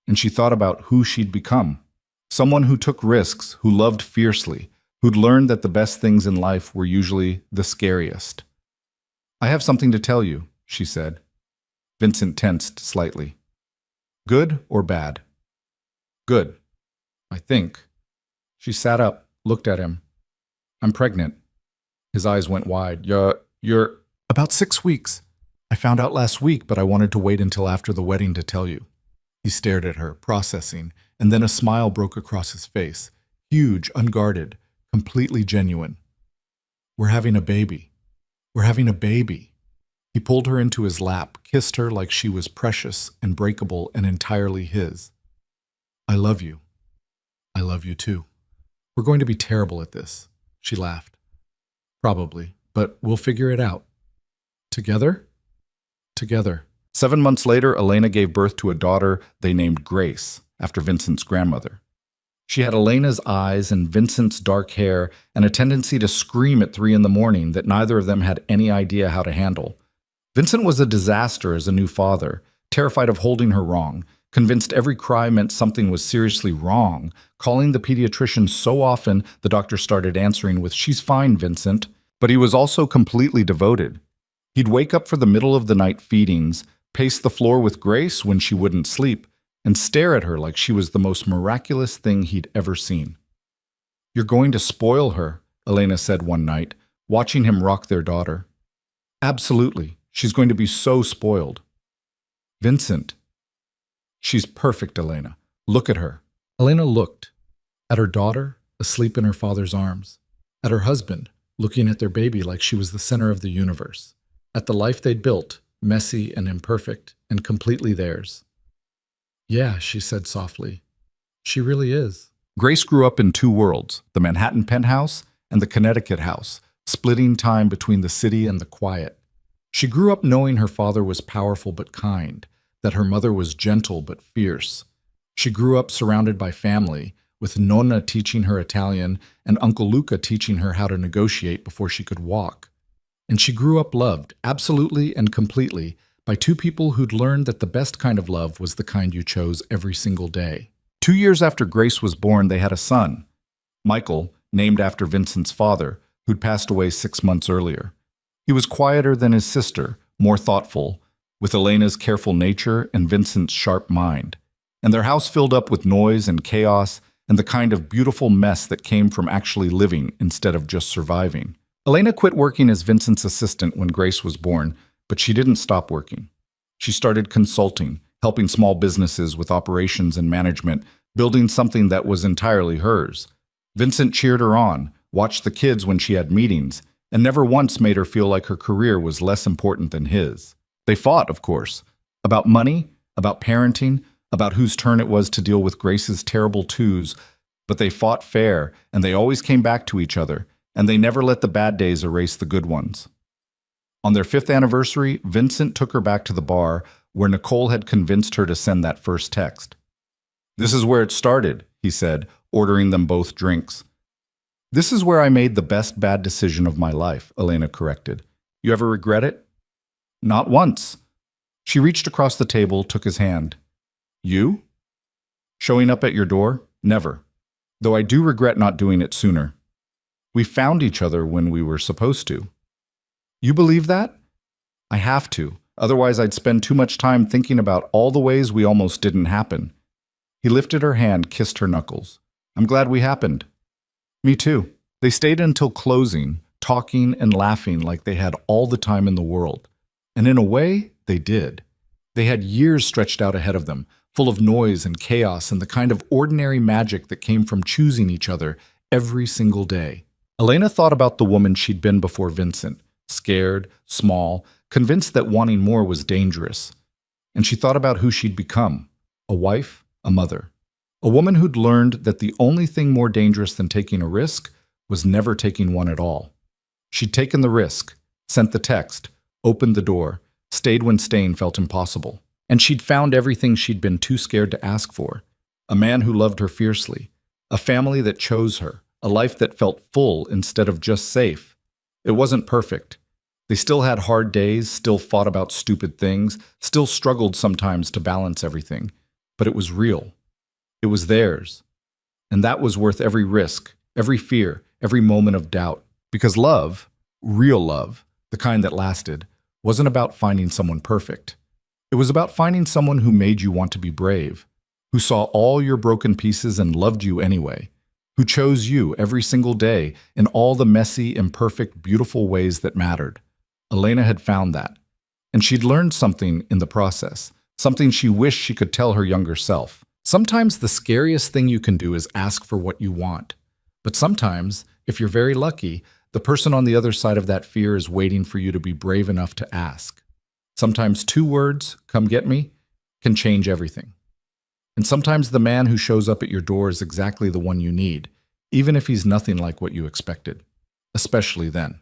And she thought about who she'd become. Someone who took risks, who loved fiercely, who'd learned that the best things in life were usually the scariest. "I have something to tell you," she said. Vincent tensed slightly. "Good or bad?" "Good, I think." She sat up, looked at him. "I'm pregnant." His eyes went wide. You're about 6 weeks. I found out last week, but I wanted to wait until after the wedding to tell you." He stared at her, processing, and then a smile broke across his face. huge, unguarded, completely genuine. We're having a baby. We're having a baby. He pulled her into his lap, kissed her like she was precious and breakable and entirely his. I love you. I love you too. We're going to be terrible at this, she laughed. Probably, but we'll figure it out. Together? Together. 7 months later, Elena gave birth to a daughter they named Grace, after Vincent's grandmother. She had Elena's eyes and Vincent's dark hair and a tendency to scream at 3 a.m. that neither of them had any idea how to handle. Vincent was a disaster as a new father, terrified of holding her wrong, convinced every cry meant something was seriously wrong, calling the pediatrician so often the doctor started answering with, "She's fine, Vincent." But he was also completely devoted. He'd wake up for the middle of the night feedings, pace the floor with Grace when she wouldn't sleep, and stare at her like she was the most miraculous thing he'd ever seen. "You're going to spoil her," Elena said one night, watching him rock their daughter. "Absolutely. She's going to be so spoiled." "Vincent." "She's perfect, Elena. Look at her." Elena looked at her daughter, asleep in her father's arms, at her husband, looking at their baby like she was the center of the universe, at the life they'd built, messy and imperfect, and completely theirs. "Yeah," she said softly. "She really is." Grace grew up in 2 worlds, the Manhattan penthouse and the Connecticut house, splitting time between the city and the quiet. She grew up knowing her father was powerful but kind, that her mother was gentle but fierce. She grew up surrounded by family, with Nonna teaching her Italian and Uncle Luca teaching her how to negotiate before she could walk. And she grew up loved, absolutely and completely, by 2 people who'd learned that the best kind of love was the kind you chose every single day. 2 years after Grace was born, they had a son, Michael, named after Vincent's father, who'd passed away 6 months earlier. He was quieter than his sister, more thoughtful, with Elena's careful nature and Vincent's sharp mind. And their house filled up with noise and chaos and the kind of beautiful mess that came from actually living instead of just surviving. Elena quit working as Vincent's assistant when Grace was born, but she didn't stop working. She started consulting, helping small businesses with operations and management, building something that was entirely hers. Vincent cheered her on, watched the kids when she had meetings, and never once made her feel like her career was less important than his. They fought, of course, about money, about parenting, about whose turn it was to deal with Grace's terrible twos, but they fought fair, and they always came back to each other, and they never let the bad days erase the good ones. On their 5th anniversary, Vincent took her back to the bar where Nicole had convinced her to send that first text. "This is where it started," he said, ordering them both drinks. "This is where I made the best bad decision of my life," Elena corrected. "You ever regret it?" "Not once." She reached across the table, took his hand. "You? Showing up at your door? Never. Though I do regret not doing it sooner. We found each other when we were supposed to." "You believe that?" "I have to. Otherwise I'd spend too much time thinking about all the ways we almost didn't happen." He lifted her hand, kissed her knuckles. "I'm glad we happened." "Me too." They stayed until closing, talking and laughing like they had all the time in the world. And in a way, they did. They had years stretched out ahead of them, full of noise and chaos and the kind of ordinary magic that came from choosing each other every single day. Elena thought about the woman she'd been before Vincent, scared, small, convinced that wanting more was dangerous. And she thought about who she'd become, a wife, a mother. A woman who'd learned that the only thing more dangerous than taking a risk was never taking one at all. She'd taken the risk, sent the text, opened the door, stayed when staying felt impossible. And she'd found everything she'd been too scared to ask for. A man who loved her fiercely, a family that chose her, a life that felt full instead of just safe. It wasn't perfect. They still had hard days, still fought about stupid things, still struggled sometimes to balance everything. But it was real. It was theirs. And that was worth every risk, every fear, every moment of doubt. Because love, real love, the kind that lasted, wasn't about finding someone perfect. It was about finding someone who made you want to be brave, who saw all your broken pieces and loved you anyway, who chose you every single day in all the messy, imperfect, beautiful ways that mattered. Elena had found that. And she'd learned something in the process, something she wished she could tell her younger self, Sometimes the scariest thing you can do is ask for what you want. But sometimes, if you're very lucky, the person on the other side of that fear is waiting for you to be brave enough to ask. Sometimes 2 words, "come get me," can change everything. And sometimes the man who shows up at your door is exactly the one you need, even if he's nothing like what you expected, especially then.